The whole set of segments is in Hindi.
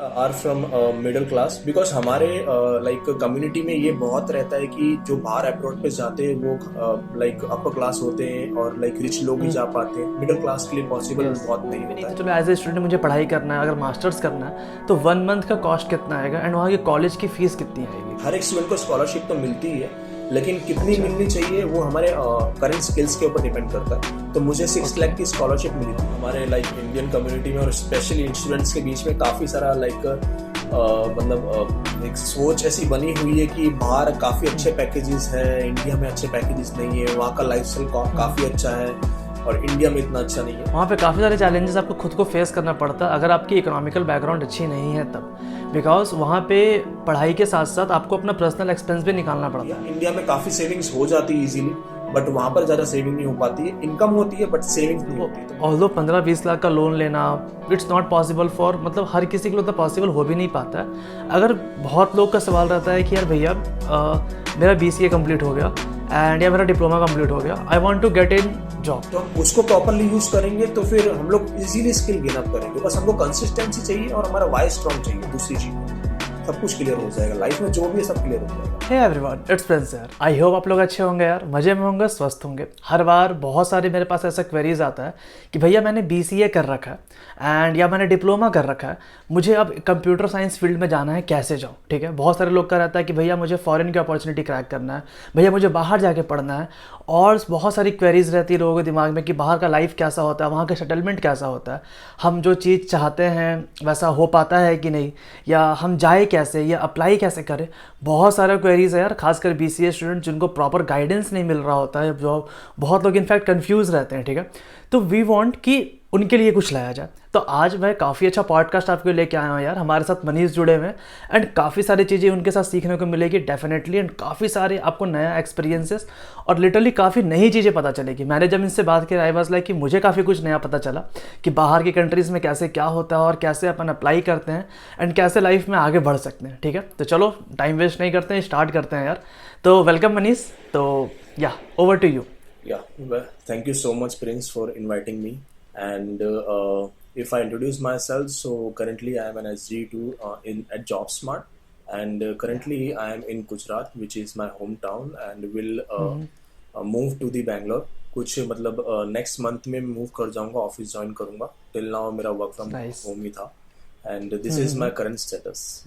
Are from middle class because हमारे लाइक कम्युनिटी में ये बहुत रहता है कि जो बाहर अब्रॉड पे जाते हैं वो लाइक अपर क्लास होते हैं और लाइक रिच लोग ही जा पाते हैं। मिडिल क्लास के लिए पॉसिबल बहुत नहीं होता है। तो चलो एज ए स्टूडेंट मुझे पढ़ाई करना है, अगर मास्टर्स करना है तो 1 मंथ का कॉस्ट कितना आएगा एंड वहाँ की कॉलेज की फीस कितनी आएगी? हर एक स्टूडेंट को स्कॉलरशिप तो मिलती ही है, लेकिन कितनी मिलनी चाहिए वो हमारे करंट स्किल्स के ऊपर डिपेंड करता है। तो मुझे 6 लाख की स्कॉलरशिप मिली थी। हमारे लाइक इंडियन कम्युनिटी में और स्पेशली स्टूडेंट्स के बीच में काफ़ी सारा लाइक मतलब एक सोच ऐसी बनी हुई है कि बाहर काफ़ी अच्छे पैकेजेस हैं, इंडिया में अच्छे पैकेजेस नहीं है, वहाँ का लाइफस्टाइल काफ़ी अच्छा है और इंडिया में इतना अच्छा नहीं है। वहाँ पे काफ़ी सारे चैलेंजेस आपको खुद को फेस करना पड़ता है अगर आपकी इकोनॉमिकल बैकग्राउंड अच्छी नहीं है तब, बिकॉज वहाँ पे पढ़ाई के साथ साथ आपको अपना पर्सनल एक्सपेंस भी निकालना पड़ता है। इंडिया में काफ़ी सेविंग्स हो जाती है इजीली, बट वहाँ पर ज़्यादा सेविंग नहीं हो पाती है। इनकम होती है बट सेविंग्स नहीं होती। ऑल्दो 15-20 लाख का लोन लेना इट्स नॉट पॉसिबल फॉर, मतलब हर किसी के लिए तो पॉसिबल हो भी नहीं पाता है। अगर बहुत लोग का सवाल रहता है कि यार भैया मेरा BCA कंप्लीट हो गया एंड या मेरा डिप्लोमा कंप्लीट हो गया, I want to get in job, तो हम उसको प्रॉपरली यूज करेंगे तो फिर हम लोग इजीली स्किल गेन अप करेंगे। बस हमको कंसिस्टेंसी चाहिए और हमारा वाई स्ट्रॉन्ग चाहिए। दूसरी चीज सब कुछ क्लियर हो जाएगा। लाइफ में जो भी है सब क्लियर हो जाएगा। हे एवरीवन, इट्स प्रिंस यार। आई होप आप लोग अच्छे होंगे यार, मजे में होंगे, स्वस्थ होंगे। हर बार बहुत सारे मेरे पास ऐसा क्वेरीज आता है कि भैया मैंने BCA कर रखा है एंड या मैंने डिप्लोमा कर रखा है, मुझे अब कंप्यूटर साइंस फील्ड में जाना है, कैसे जाऊँ? ठीक है, बहुत सारे लोग का रहता है कि भैया मुझे फॉरेन की अपॉर्चुनिटी क्रैक करना है, भैया मुझे बाहर जाके पढ़ना है, और बहुत सारी क्वेरीज रहती है लोगों के दिमाग में कि बाहर का लाइफ कैसा होता है, वहाँ का सेटलमेंट कैसा होता है, हम जो चीज़ चाहते हैं वैसा हो पाता है कि नहीं, या हम जाए कैसे या अप्लाई कैसे करें। बहुत सारा क्वेरीज है यार, खासकर BCA स्टूडेंट जिनको प्रॉपर गाइडेंस नहीं मिल रहा होता है, जो बहुत लोग इनफैक्ट कंफ्यूज रहते हैं। ठीक है, तो वी वांट कि उनके लिए कुछ लाया जाए। तो आज मैं काफ़ी अच्छा पॉडकास्ट आपके लेके आया हूँ यार। हमारे साथ मनीष जुड़े हुए हैं एंड काफ़ी सारी चीज़ें उनके साथ सीखने को मिलेगी डेफिनेटली, एंड काफ़ी सारे आपको नया एक्सपीरियंसेस और लिटरली काफ़ी नई चीज़ें पता चलेगी। मैंने जब इनसे बात की आई वाज लाइक कि मुझे काफ़ी कुछ नया पता चला कि बाहर की कंट्रीज़ में कैसे क्या होता है और कैसे अपन अप्लाई करते हैं एंड कैसे लाइफ में आगे बढ़ सकते हैं। ठीक है, तो चलो टाइम वेस्ट नहीं करते हैं, स्टार्ट करते हैं यार। तो वेलकम मनीष। तो या over to you. Thank you so much, Prince, for inviting me. And if I introduce myself, so currently I am an SG2 at JobSmart, and currently I am in Gujarat, which is my hometown, and will move to the Bangalore. कुछ मतलब नेक्स्ट मंथ में मूव कर जाऊंगा, ऑफिस ज्वाइन करूंगा। टिल नाउ मेरा वर्क फ्रॉम होम ही था, and this is my current status.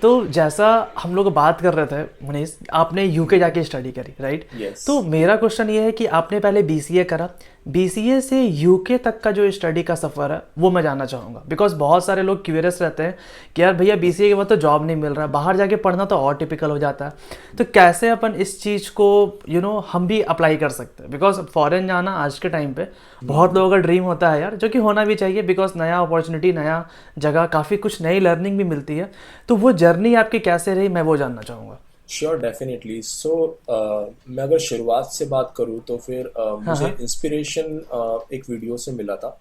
तो जैसा हम लोग बात कर रहे थे मनीष, आपने UK जाके स्टडी करी, राइट? Yes. तो मेरा क्वेश्चन ये है कि आपने पहले BCA करा, BCA से UK तक का जो स्टडी का सफ़र है वो मैं जानना चाहूँगा, बिकॉज बहुत सारे लोग क्यूरियस रहते हैं कि यार भैया BCA के बाद तो जॉब नहीं मिल रहा, बाहर जाके पढ़ना तो और टिपिकल हो जाता है। तो कैसे अपन इस चीज़ को हम भी अप्लाई कर सकते हैं, बिकॉज फॉरेन जाना आज के टाइम पे बहुत लोगों का ड्रीम होता है यार, जो कि होना भी चाहिए, बिकॉज नया अपॉर्चुनिटी, नया जगह, काफ़ी कुछ नई लर्निंग भी मिलती है। तो वो जर्नी आपकी कैसे रही, मैं वो जानना चाहूँगा। Sure, definitely. सो मैं अगर शुरुआत से बात करूँ तो फिर मुझे इंस्पिरेशन एक वीडियो से मिला था,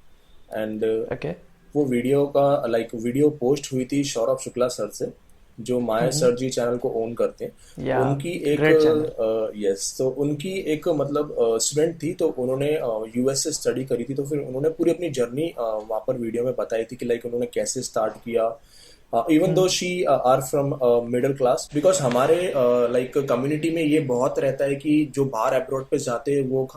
एंड वो वीडियो का वीडियो पोस्ट हुई थी सौरभ शुक्ला सर से, जो माय सर जी चैनल को ओन करते हैं। उनकी एक तो उनकी एक मतलब स्टूडेंट थी, तो उन्होंने US से स्टडी करी थी, तो फिर उन्होंने पूरी अपनी जर्नी वहाँ पर वीडियो में बताई थी कि लाइक उन्होंने कैसे स्टार्ट किया, even though she are from middle class. Because हमारे लाइक कम्युनिटी में ये बहुत रहता है कि जो बाहर अब्रॉड पे जाते हैं वो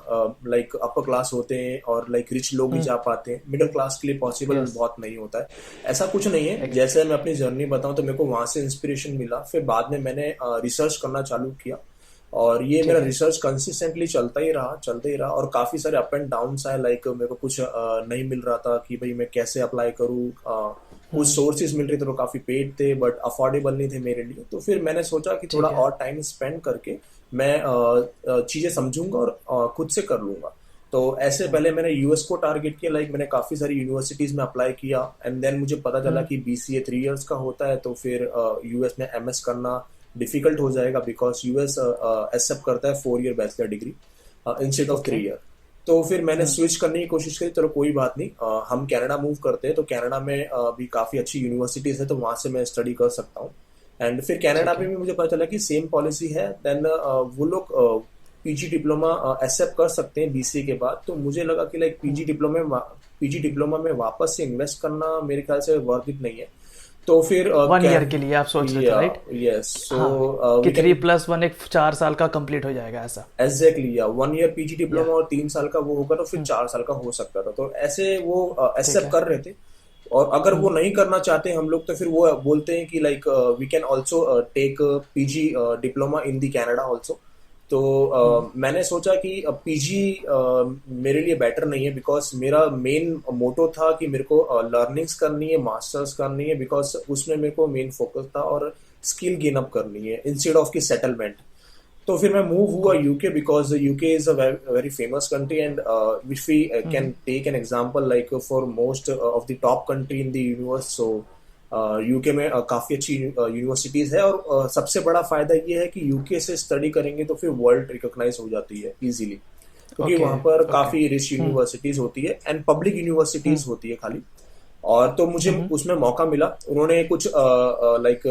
लाइक अपर क्लास होते हैं और लाइक रिच लोग ही जा पाते हैं। मिडिल क्लास के लिए पॉसिबल बहुत नहीं होता है। ऐसा कुछ नहीं है। जैसे मैं अपनी जर्नी बताऊं तो मेरे को वहां से इंस्पिरेशन मिला, फिर बाद में मैंने रिसर्च करना चालू किया, और ये मेरा रिसर्च कंसिस्टेंटली चलता ही रहा, और काफी सारे अप एंड डाउन आए। लाइक मेरे को कुछ नहीं मिल रहा था कि भाई मैं कैसे अप्लाई करूँ, कुछ सोर्सेज मिल रहे थे वो काफी पेड थे बट अफोर्डेबल नहीं थे मेरे लिए। तो फिर मैंने सोचा कि थोड़ा और टाइम स्पेंड करके मैं चीजें समझूंगा और खुद से कर लूंगा। तो ऐसे पहले मैंने US को टारगेट किया, लाइक मैंने काफी सारी यूनिवर्सिटीज में अप्लाई किया, एंड देन मुझे पता चला कि BCA 3 years का होता है, तो फिर US में MS करना डिफिकल्ट हो जाएगा, बिकॉज US एक्सेप्ट करता है 4 year bachelor degree instead of 3 year। तो फिर मैंने स्विच करने की कोशिश करी, चलो कोई बात नहीं, हम कनाडा मूव करते हैं, तो कनाडा में भी काफ़ी अच्छी यूनिवर्सिटीज़ है, तो वहाँ से मैं स्टडी कर सकता हूँ। एंड फिर कनाडा में भी मुझे पता चला कि सेम पॉलिसी है, देन वो लोग PG डिप्लोमा एक्सेप्ट कर सकते हैं BCA के बाद। तो मुझे लगा कि लाइक PG डिप्लोमा में वापस से इन्वेस्ट करना मेरे ख्याल से वर्थ इट नहीं है। तो फिर 1 ईयर के लिए आप सोच रहे थे, राइट? यस, हाँ, सो कि 3+1 एक 4 साल का कंप्लीट हो जाएगा ऐसा। एग्जैक्टली, या 1 ईयर पीजी या डिप्लोमा और 3 साल का वो होगा, तो फिर 4 साल का हो सकता था, तो ऐसे वो ठीक एक्सेप्ट है। कर रहे थे। और अगर वो नहीं करना चाहते हम लोग, तो फिर वो बोलते हैं कि like we can also take PG diploma in the Canada also. तो मैंने सोचा कि पीजी मेरे लिए बेटर नहीं है, बिकॉज मेरा मेन मोटो था कि मेरे को लर्निंग्स करनी है, मास्टर्स करनी है, बिकॉज उसमें मेरे को मेन फोकस था, और स्किल गेन अप करनी है इंस्टेड ऑफ की सेटलमेंट। तो फिर मैं मूव हुआ UK, because UK is a very famous country, and which we can take an example like for most of the top country in the universe. So UK में काफी अच्छी यूनिवर्सिटीज है, और सबसे बड़ा फायदा ये है कि यूके से स्टडी करेंगे तो फिर वर्ल्ड रिकॉग्नाइज हो जाती है इजीली, क्योंकि ओके। वहां पर ओके। काफी रिच यूनिवर्सिटीज होती है एंड पब्लिक यूनिवर्सिटीज होती है खाली। और तो मुझे उसमें मौका मिला, उन्होंने कुछ लाइक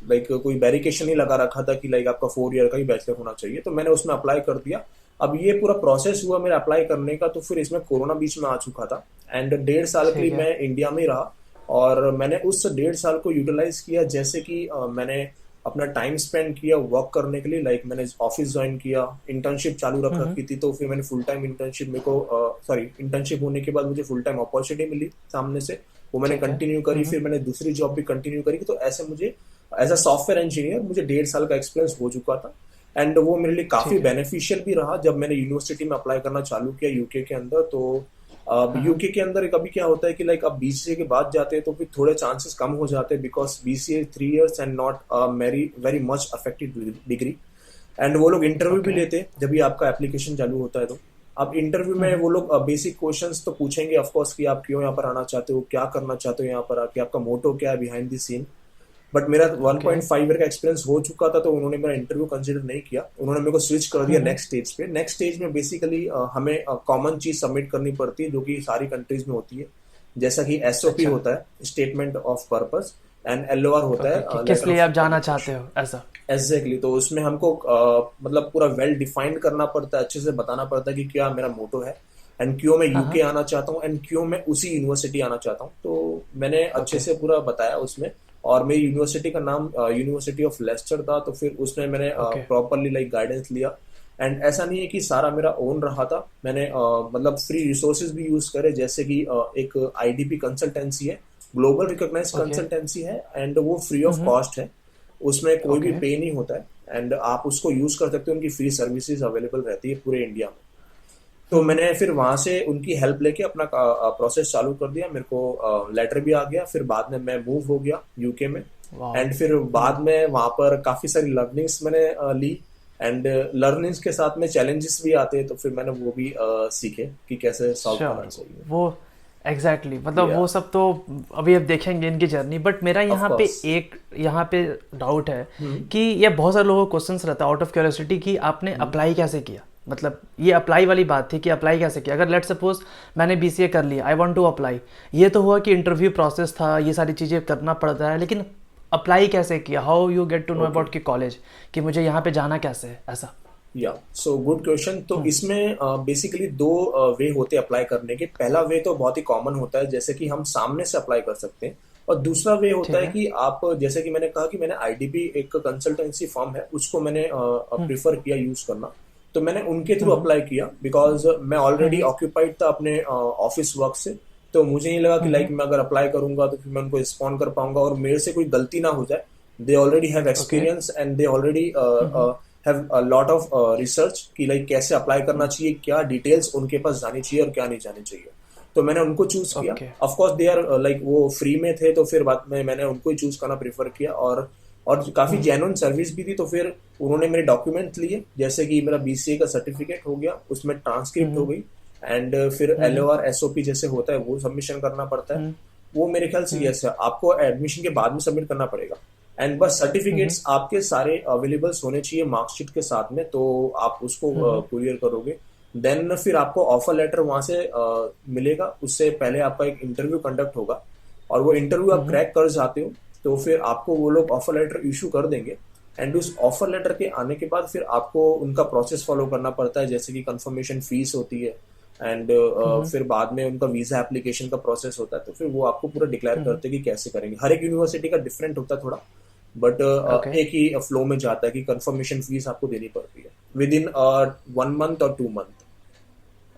लाइक कोई बैरिकेशन ही लगा रखा था कि लाइक आपका 4 ईयर का ही बैचलर होना चाहिए, तो मैंने उसमें अप्लाई कर दिया। अब ये पूरा प्रोसेस हुआ मेरा अप्लाई करने का, तो फिर इसमें कोरोना बीच में आ चुका था, एंड 1.5 साल के ठीक लिए है। मैं इंडिया में ही रहा। और मैंने उस 1.5 साल को यूटिलाइज किया, जैसे कि मैंने अपना टाइम स्पेंड किया वर्क करने के लिए, लाइक मैंने ऑफिस ज्वाइन किया, इंटर्नशिप चालू रख रखी थी, तो फिर मैंने फुल टाइम इंटर्नशिप, मेरे को सॉरी इंटर्नशिप होने के बाद मुझे फुल टाइम अपॉर्चुनिटी मिली सामने से, वो मैंने ठीक है। कंटिन्यू करी, फिर मैंने दूसरी जॉब भी कंटिन्यू करी। तो ऐसे मुझे एज अ सॉफ्टवेयर इंजीनियर मुझे 1.5 साल का एक्सपीरियंस हो चुका था, एंड वो मेरे लिए काफी ठीक है। बेनिफिशियल भी रहा जब मैंने यूनिवर्सिटी में अप्लाई करना चालू किया यूके के अंदर। तो अब यूके के अंदर कभी क्या होता है कि लाइक आप बीसीए के बाद जाते हैं तो फिर थोड़े चांसेस कम हो जाते हैं, because BCA 3 years and not very very much affected degree. And वो लोग इंटरव्यू भी ओके। लेते हैं जब भी आपका एप्लीकेशन चालू होता है। तो अब इंटरव्यू में वो लोग बेसिक क्वेश्चंस तो पूछेंगे ऑफकोर्स, कि आप क्यों यहाँ पर आना चाहते हो, क्या करना चाहते हो यहाँ पर आके, आपका मोटो क्या है बिहाइंड द सीन। बट मेरा ओके। 1.5 ईयर का एक्सपीरियंस हो चुका था, तो उन्होंने मेरा इंटरव्यू कंसिडर नहीं किया, उन्होंने मेरे को स्विच कर दिया नेक्स्ट स्टेज पे। नेक्स्ट स्टेज में बेसिकली हमें कॉमन चीज सबमिट करनी पड़ती है, जो कि सारी कंट्रीज में होती है, जैसा कि एसओपी अच्छा। होता है, statement of purpose, and LOR होता ओके, कि है, किस लेटर लिए ऑफ आप जाना चाहते इंटेंशन। हो ऐसा। एग्जैक्टली, तो उसमें हमको मतलब पूरा वेल डिफाइंड करना पड़ता है, अच्छे से बताना पड़ता है कि क्या मेरा मोटो है, एंड क्यों मैं हाँ यूके हाँ। आना चाहता हूँ, एंड क्यों मैं उसी यूनिवर्सिटी आना चाहता हूँ। तो मैंने अच्छे ओके। से पूरा बताया उसमें। और मेरी यूनिवर्सिटी का नाम यूनिवर्सिटी ऑफ लेस्टर था, तो फिर उसमें मैंने ओके। प्रॉपरली लाइक गाइडेंस लिया। एंड ऐसा नहीं है कि सारा मेरा ओन रहा था, मैंने मतलब फ्री रिसोर्सेज भी यूज करे, जैसे कि एक आईडीपी कंसल्टेंसी है, ग्लोबल रिकॉग्नाइज्ड ओके। कंसल्टेंसी है, एंड वो फ्री ऑफ कॉस्ट है, उसमें कोई भी ओके। पे नहीं होता है, एंड आप उसको यूज कर सकते हो, उनकी फ्री सर्विसेज अवेलेबल रहती है पूरे इंडिया में। तो मैंने फिर वहां से उनकी हेल्प लेके अपना प्रोसेस चालू कर दिया, मेरे को लेटर भी आ गया, फिर बाद में मैं मूव हो गया यूके में। वाह। एंड फिर बाद में वहां पर काफी सारी लर्निंग्स मैंने ली, एंड लर्निंग्स के साथ में चैलेंजेस भी आते हैं, तो फिर मैंने वो भी सीखे कि कैसे सॉल्व करना श्योर। चाहिए। वो एग्जैक्टली मतलब या वो सब तो अभी अब देखेंगे इनकी जर्नी। बट मेरा ऑफ यहाँ पे कोर्स। एक यहाँ पे डाउट है कि ये बहुत सारे लोगों को क्वेश्चंस रहता है आउट ऑफ क्यूरियोसिटी कि आपने अप्लाई कैसे किया। मतलब ये अप्लाई वाली बात थी कि अप्लाई कैसे किया। अगर लेट सपोज मैंने बीसीए कर लिया, आई वांट टू अप्लाई, ये तो हुआ कि इंटरव्यू प्रोसेस था, ये सारी चीज़ें करना पड़ता है, लेकिन अप्लाई कैसे किया, how you get to know okay, about कि कॉलेज, कि मुझे यहाँ पे जाना कैसे है ऐसा। या सो गुड क्वेश्चन। तो इसमें बेसिकली दो वे होते हैं अप्लाई करने के। पहला वे तो बहुत ही कॉमन होता है, जैसे कि हम सामने से अप्लाई कर सकते हैं, और दूसरा वे होता ठीक है है। कि आप, जैसे कि मैंने कहा कि मैंने आईडीपी एक कंसल्टेंसी फर्म है, उसको मैंने प्रिफर किया यूज करना, तो मैंने उनके थ्रू अप्लाई किया, बिकॉज मैं ऑलरेडी ऑक्यूपाइड था अपने ऑफिस वर्क से। तो मुझे नहीं लगा कि लाइक मैं अगर अप्लाई करूंगा तो फिर मैं उनको रिस्पॉन्ड कर पाऊंगा और मेरे से कोई गलती ना हो जाए। They already have okay. Experience, and they already have a lot of research कि लाइक कैसे अप्लाई करना चाहिए, क्या डिटेल्स उनके पास जानी चाहिए और क्या नहीं जानी चाहिए। तो मैंने उनको चूज किया। Okay. Of course they are like वो फ्री में थे, तो फिर बाद में मैंने उनको ही चूज करना प्रेफर किया, और काफी जेन्युइन सर्विस भी थी। तो फिर उन्होंने मेरे डॉक्यूमेंट लिए, जैसे कि मेरा बीसीए का सर्टिफिकेट हो गया, उसमें ट्रांसक्रिप्ट हो गई, एंड फिर एलओआर एसओपी जैसे होता है वो सबमिशन करना पड़ता है। वो मेरे ख्याल से यस है, आपको एडमिशन के बाद में सबमिट करना पड़ेगा। एंड बस सर्टिफिकेट्स आपके सारे अवेलेबल्स होने चाहिए मार्कशीट के साथ में, तो आप उसको कुरियर करोगे। देन फिर आपको ऑफर लेटर वहां से मिलेगा। उससे पहले आपका एक इंटरव्यू कंडक्ट होगा, और वो इंटरव्यू आप क्रैक कर जाते हो तो फिर आपको वो लोग ऑफर लेटर इशू कर देंगे। एंड उस ऑफर लेटर के आने के बाद फिर आपको उनका प्रोसेस फॉलो करना पड़ता है, जैसे कि कंफर्मेशन फीस होती है, एंड फिर बाद में उनका वीजा एप्लीकेशन का प्रोसेस होता है, तो फिर वो आपको पूरा डिक्लेयर करते हैं कि कैसे करेंगे। हर एक यूनिवर्सिटी का डिफरेंट होता है थोड़ा, बट एक ही फ्लो में जाता है कि कंफर्मेशन फीस आपको देनी पड़ती है विद इन 1 मंथ और 2 मंथ।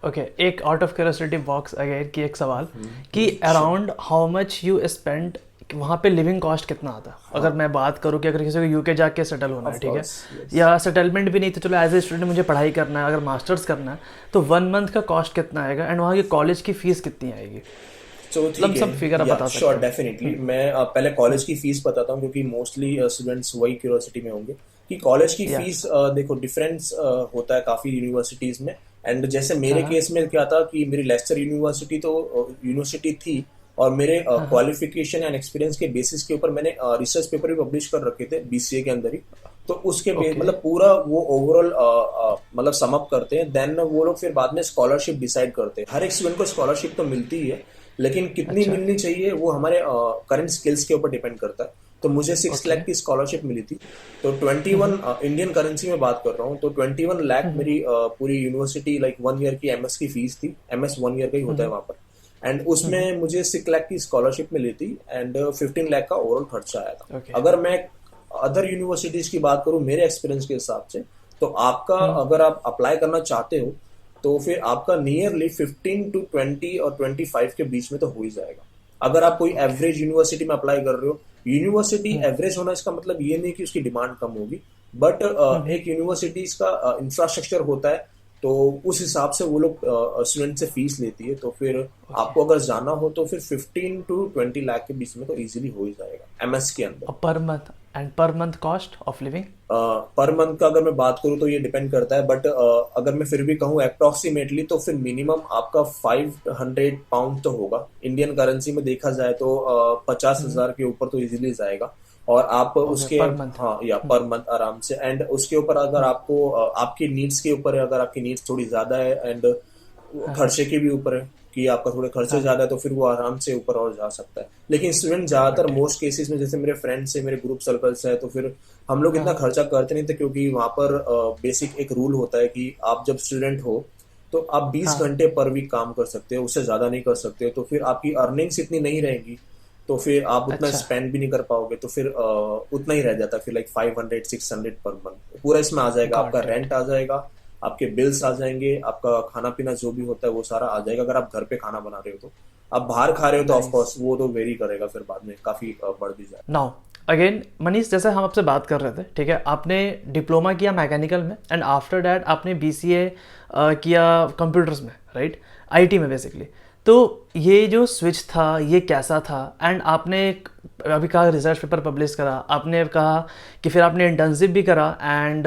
ओके, एक out of curiosity box again की एक सवाल कि around how much you spend वहाँ पे लिविंग कॉस्ट कितना आता है? हाँ। अगर मैं बात करूँ कि अगर किसी को यूके जाके सेटल होना है, Of ठीक है, course, yes. या सेटलमेंट भी नहीं तो चलो एज ए स्टूडेंट मुझे पढ़ाई करना है, अगर मास्टर्स करना है तो 1 मंथ का कॉस्ट कितना आएगा एंड वहाँ की कॉलेज की फीस कितनी आएगी? तो ठीक सब फिगर आप बता सकते श्योर हो। डेफिनेटली। मैं पहले कॉलेज की फीस बताता हूँ, क्योंकि मोस्टली स्टूडेंट्स वही क्यूरियोसिटी में होंगे कि कॉलेज की फीस देखो डिफरेंस होता है काफी यूनिवर्सिटीज में। एंड जैसे मेरे केस में क्या था कि मेरी लेस्टर यूनिवर्सिटी तो यूनिवर्सिटी थी, और मेरे क्वालिफिकेशन एंड एक्सपीरियंस के बेसिस के ऊपर मैंने रिसर्च पेपर भी पब्लिश कर रखे थे बीसीए के अंदर ही। तो उसके मतलब पूरा वो ओवरऑल मतलब सम अप करते हैं, देन वो लोग फिर बाद में स्कॉलरशिप डिसाइड करते हैं। हर एक स्टूडेंट को स्कॉलरशिप तो मिलती ही है, लेकिन कितनी मिलनी चाहिए वो हमारे करंट स्किल्स के ऊपर डिपेंड करता है। तो मुझे 6 लाख की स्कॉलरशिप मिली थी। तो 21 इंडियन करेंसी में बात कर रहा हूँ, तो 21 लाख मेरी पूरी यूनिवर्सिटी लाइक 1 ईयर की एमएस की फीस थी। एमएस 1 ईयर का ही होता है वहां पर। एंड उसमें मुझे 6 लाख की स्कॉलरशिप मिली थी एंड 15 लाख का ओवरऑल खर्चा आया था। अगर मैं अदर यूनिवर्सिटीज की बात करूं मेरे एक्सपीरियंस के हिसाब से, तो आपका अगर आप अप्लाई करना चाहते हो तो फिर आपका नियरली 15 to 20 और 25 के बीच में तो हो ही जाएगा। अगर आप कोई एवरेज यूनिवर्सिटी में अप्लाई कर रहे हो, यूनिवर्सिटी एवरेज होना इसका मतलब ये नहीं कि उसकी डिमांड कम होगी, बट एक यूनिवर्सिटीज का इंफ्रास्ट्रक्चर होता है, तो उस हिसाब से वो लोग स्टूडेंट से फीस लेती है। तो फिर आपको अगर जाना हो तो फिर 15 to 20 लाख के बीच में तो इजीली हो ही जाएगा एमएस के अंदर। Per month cost of living per month का अगर मैं बात करूं तो ये डिपेंड करता है, बट अगर मैं फिर भी कहूं अप्रोक्सीमेटली तो फिर मिनिमम आपका 500 पाउंड तो होगा। इंडियन करेंसी में देखा जाए तो 50,000 के ऊपर तो इजीली जाएगा। और आप उसके हाँ या पर मंथ आराम से। एंड उसके ऊपर अगर आपको आपकी नीड्स के ऊपर है, अगर आपकी नीड्स थोड़ी ज्यादा है एंड खर्चे के भी ऊपर है कि आपका थोड़े खर्चे ज्यादा है, तो फिर वो आराम से ऊपर और जा सकता है। लेकिन स्टूडेंट ज्यादातर मोस्ट केसेस में, जैसे मेरे फ्रेंड्स है, मेरे ग्रुप सर्कल्स है, तो फिर हम लोग इतना खर्चा करते नहीं थे, क्योंकि वहां पर बेसिक एक रूल होता है कि आप जब स्टूडेंट हो तो आप 20 घंटे पर वीक काम कर सकते हो, उससे ज्यादा नहीं कर सकते। तो फिर आपकी अर्निंग्स इतनी नहीं रहेंगी, तो फिर आप उतना स्पेंड भी नहीं कर पाओगे, तो फिर उतना ही रह जाता है। फिर लाइक 500-600 पर मंथ पूरा इसमें आ जाएगा। आपका रेंट आ जाएगा, आपके बिल्स आ जाएंगे, आपका खाना पीना जो भी होता है वो सारा आ जाएगा। अगर आप घर पे खाना बना रहे हो, तो आप बाहर खा रहे हो तो ऑफकोर्स वो तो वेरी करेगा, फिर बाद में काफी बढ़ भी जाएगा। नाउ अगेन मनीष, जैसे हम आपसे बात कर रहे थे, ठीक है, आपने डिप्लोमा किया मैकेनिकल में एंड आफ्टर डैट आपने बीसीए किया कंप्यूटर्स में, राइट, आईटी में बेसिकली। तो ये जो स्विच था ये कैसा था? एंड आपने अभी कहा रिसर्च पेपर पब्लिश करा, आपने कहा कि फिर आपने इंटर्नशिप भी करा, एंड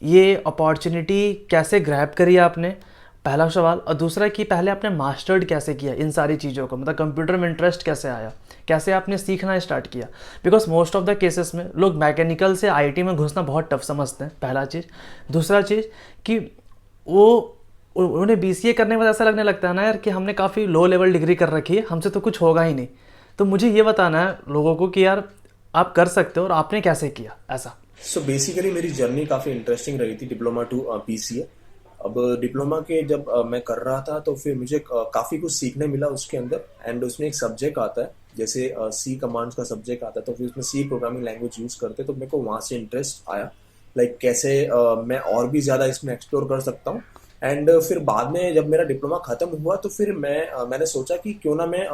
ये अपॉर्चुनिटी कैसे ग्रैब करी आपने, पहला सवाल। और दूसरा कि पहले आपने मास्टर्ड कैसे किया इन सारी चीज़ों को, मतलब कंप्यूटर में इंटरेस्ट कैसे आया, कैसे आपने सीखना स्टार्ट किया? Because most of the cases में लोग मैकेनिकल से आईटी में घुसना बहुत टफ समझते हैं, पहला चीज़। दूसरा चीज़ कि वो उन्हें बीसीए करने के बाद ऐसा लगने लगता है ना यार कि हमने काफ़ी लो लेवल डिग्री कर रखी है, हमसे तो कुछ होगा ही नहीं। तो मुझे ये बताना है लोगों को कि यार आप कर सकते हो, और आपने कैसे किया ऐसा। सो बेसिकली मेरी जर्नी काफ़ी इंटरेस्टिंग रही थी डिप्लोमा टू बीसीए। अब डिप्लोमा के जब मैं कर रहा था तो फिर मुझे काफ़ी कुछ सीखने मिला उसके अंदर। एंड उसमें एक सब्जेक्ट आता है, जैसे सी कमांड्स का सब्जेक्ट आता है, तो फिर उसमें सी प्रोग्रामिंग लैंग्वेज यूज़ करते, तो मेरे को वहाँ से इंटरेस्ट आया लाइक कैसे मैं और भी ज़्यादा इसमें एक्सप्लोर कर सकता हूँ। एंड फिर बाद में जब मेरा डिप्लोमा खत्म हुआ तो फिर मैंने सोचा कि क्यों ना मैं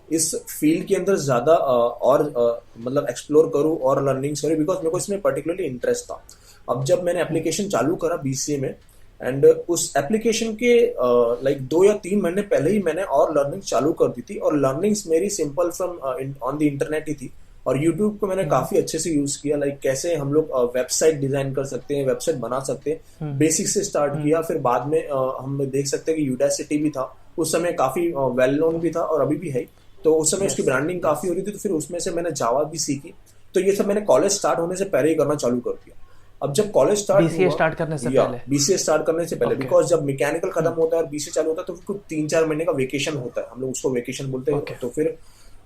इस फील्ड के अंदर ज़्यादा और मतलब एक्सप्लोर करूँ और लर्निंग्स करूँ, बिकॉज मेरे को इसमें पर्टिकुलरली इंटरेस्ट था। अब जब मैंने एप्लीकेशन चालू करा बीसीए में, एंड उस एप्लीकेशन के लाइक 2 या 3 महीने पहले ही मैंने और लर्निंग चालू कर दी थी। और लर्निंग्स मेरी simple from on the internet ही थी, और यूट्यूब को मैंने काफी अच्छे से यूज किया। लाइक कैसे हम लोग वेबसाइट डिजाइन कर सकते हैं, वेबसाइट बना सकते हैं, बेसिक से स्टार्ट किया। फिर बाद में हम देख सकते हैं कि यूडासिटी भी था उस समय, काफी वेल नोन भी था और अभी भी है। तो उस समय उसकी ब्रांडिंग काफी हो रही थी, तो फिर उसमें से मैंने जावा भी सीखी। तो ये सब मैंने कॉलेज स्टार्ट होने से पहले ही करना चालू कर दिया। अब जब कॉलेज बीसीए स्टार्ट करने से पहले, बिकॉज जब मैकेनिकल खत्म होता है और बीसीए चालू होता है तो फिर 3-4 महीने का वेकेशन होता है, हम लोग उसको वेकेशन बोलते हैं। तो फिर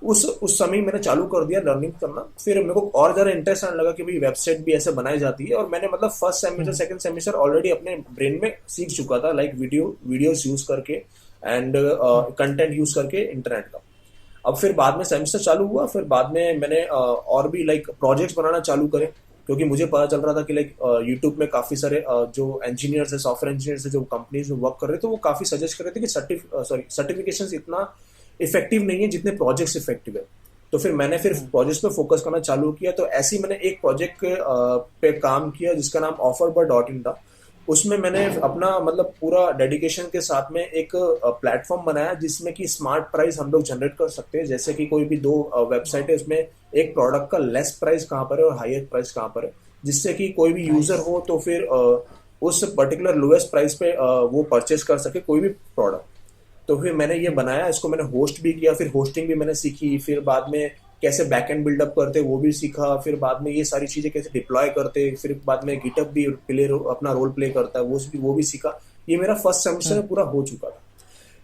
उस समय मैंने चालू कर दिया लर्निंग करना। फिर मेरे को और ज़्यादा इंटरेस्ट आने लगा कि भाई वेबसाइट भी ऐसे बनाई जाती है, और मैंने मतलब first semester second semester already अपने ब्रेन में सीख चुका था, लाइक वीडियोस यूज करके एंड कंटेंट यूज करके इंटरनेट का। अब फिर बाद में सेमेस्टर चालू हुआ, फिर बाद में मैंने और भी लाइक प्रोजेक्ट्स बनाना चालू करे, क्योंकि मुझे पता चल रहा था कि लाइक यूट्यूब में काफ़ी सारे जो इंजीनियर्स है, सॉफ्टवेयर इंजीनियर्स है, जो कंपनीज में वर्क कर रहे थे, वो काफ़ी सजेस्ट कर रहे थे कि सर्टिफिकेशन इतना इफेक्टिव नहीं है जितने प्रोजेक्ट्स इफेक्टिव है। तो फिर मैंने फिर प्रोजेक्ट्स पे फोकस करना चालू किया। तो ऐसे ही मैंने एक प्रोजेक्ट पे काम किया जिसका नाम ऑफरबर.in था। उसमें मैंने अपना मतलब पूरा डेडिकेशन के साथ में एक प्लेटफॉर्म बनाया जिसमें कि स्मार्ट प्राइस हम लोग जनरेट कर सकते हैं। जैसे कि कोई भी दो वेबसाइट है, उसमें एक प्रोडक्ट का लेस प्राइस कहाँ पर है और हाईएस्ट प्राइस कहाँ पर है, जिससे कि कोई भी यूजर हो तो फिर उस पर्टिकुलर लोएस्ट प्राइस पे वो परचेस कर सके कोई भी प्रोडक्ट। तो फिर मैंने ये बनाया, इसको मैंने होस्ट भी किया, फिर होस्टिंग भी मैंने सीखी, फिर बाद में कैसे बैकएंड बिल्डअप करते वो भी सीखा, फिर बाद में ये सारी चीजें कैसे डिप्लॉय करते, फिर बाद में गिटहब भी अपना रोल प्ले करता है वो भी सीखा। ये मेरा फर्स्ट सेमेस्टर में पूरा हो चुका था।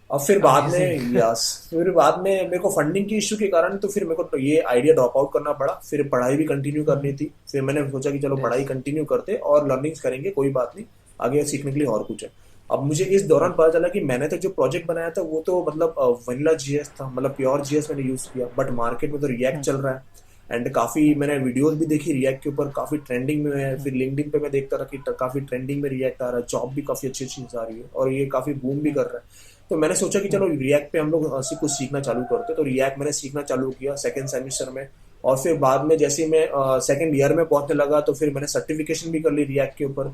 अब फिर बाद में यस फिर बाद में मेरे को फंडिंग की इशू के कारण तो फिर मेरे को ये आइडिया ड्रॉप आउट करना पड़ा। फिर पढ़ाई भी कंटिन्यू करनी थी, फिर मैंने सोचा कि चलो पढ़ाई कंटिन्यू करते और लर्निंग्स करेंगे, कोई बात नहीं, आगे सीखने के लिए और कुछ है। अब मुझे इस दौरान पता चला कि मैंने तो जो प्रोजेक्ट बनाया था वो तो मतलब वनीला जीएस था, मतलब प्योर जीएस मैंने यूज किया, बट मार्केट में तो रिएक्ट चल रहा है एंड काफी मैंने वीडियोस भी देखी रिएक्ट के ऊपर, काफी ट्रेंडिंग में है। फिर लिंक्डइन पे मैं देखता रहा कि काफी ट्रेंडिंग में रिएक्ट आ रहा है, जॉब भी काफी अच्छी चीज आ रही है और ये काफी बूम भी कर रहा है। तो मैंने सोचा कि चलो रिएक्ट पे हम लोग कुछ सीखना चालू करते। तो रिएक्ट मैंने सीखना चालू किया सेकेंड सेमेस्टर में, और फिर बाद में जैसे मैं सेकेंड ईयर में पहुंचने लगा तो फिर मैंने सर्टिफिकेशन भी कर ली रिएक्ट के ऊपर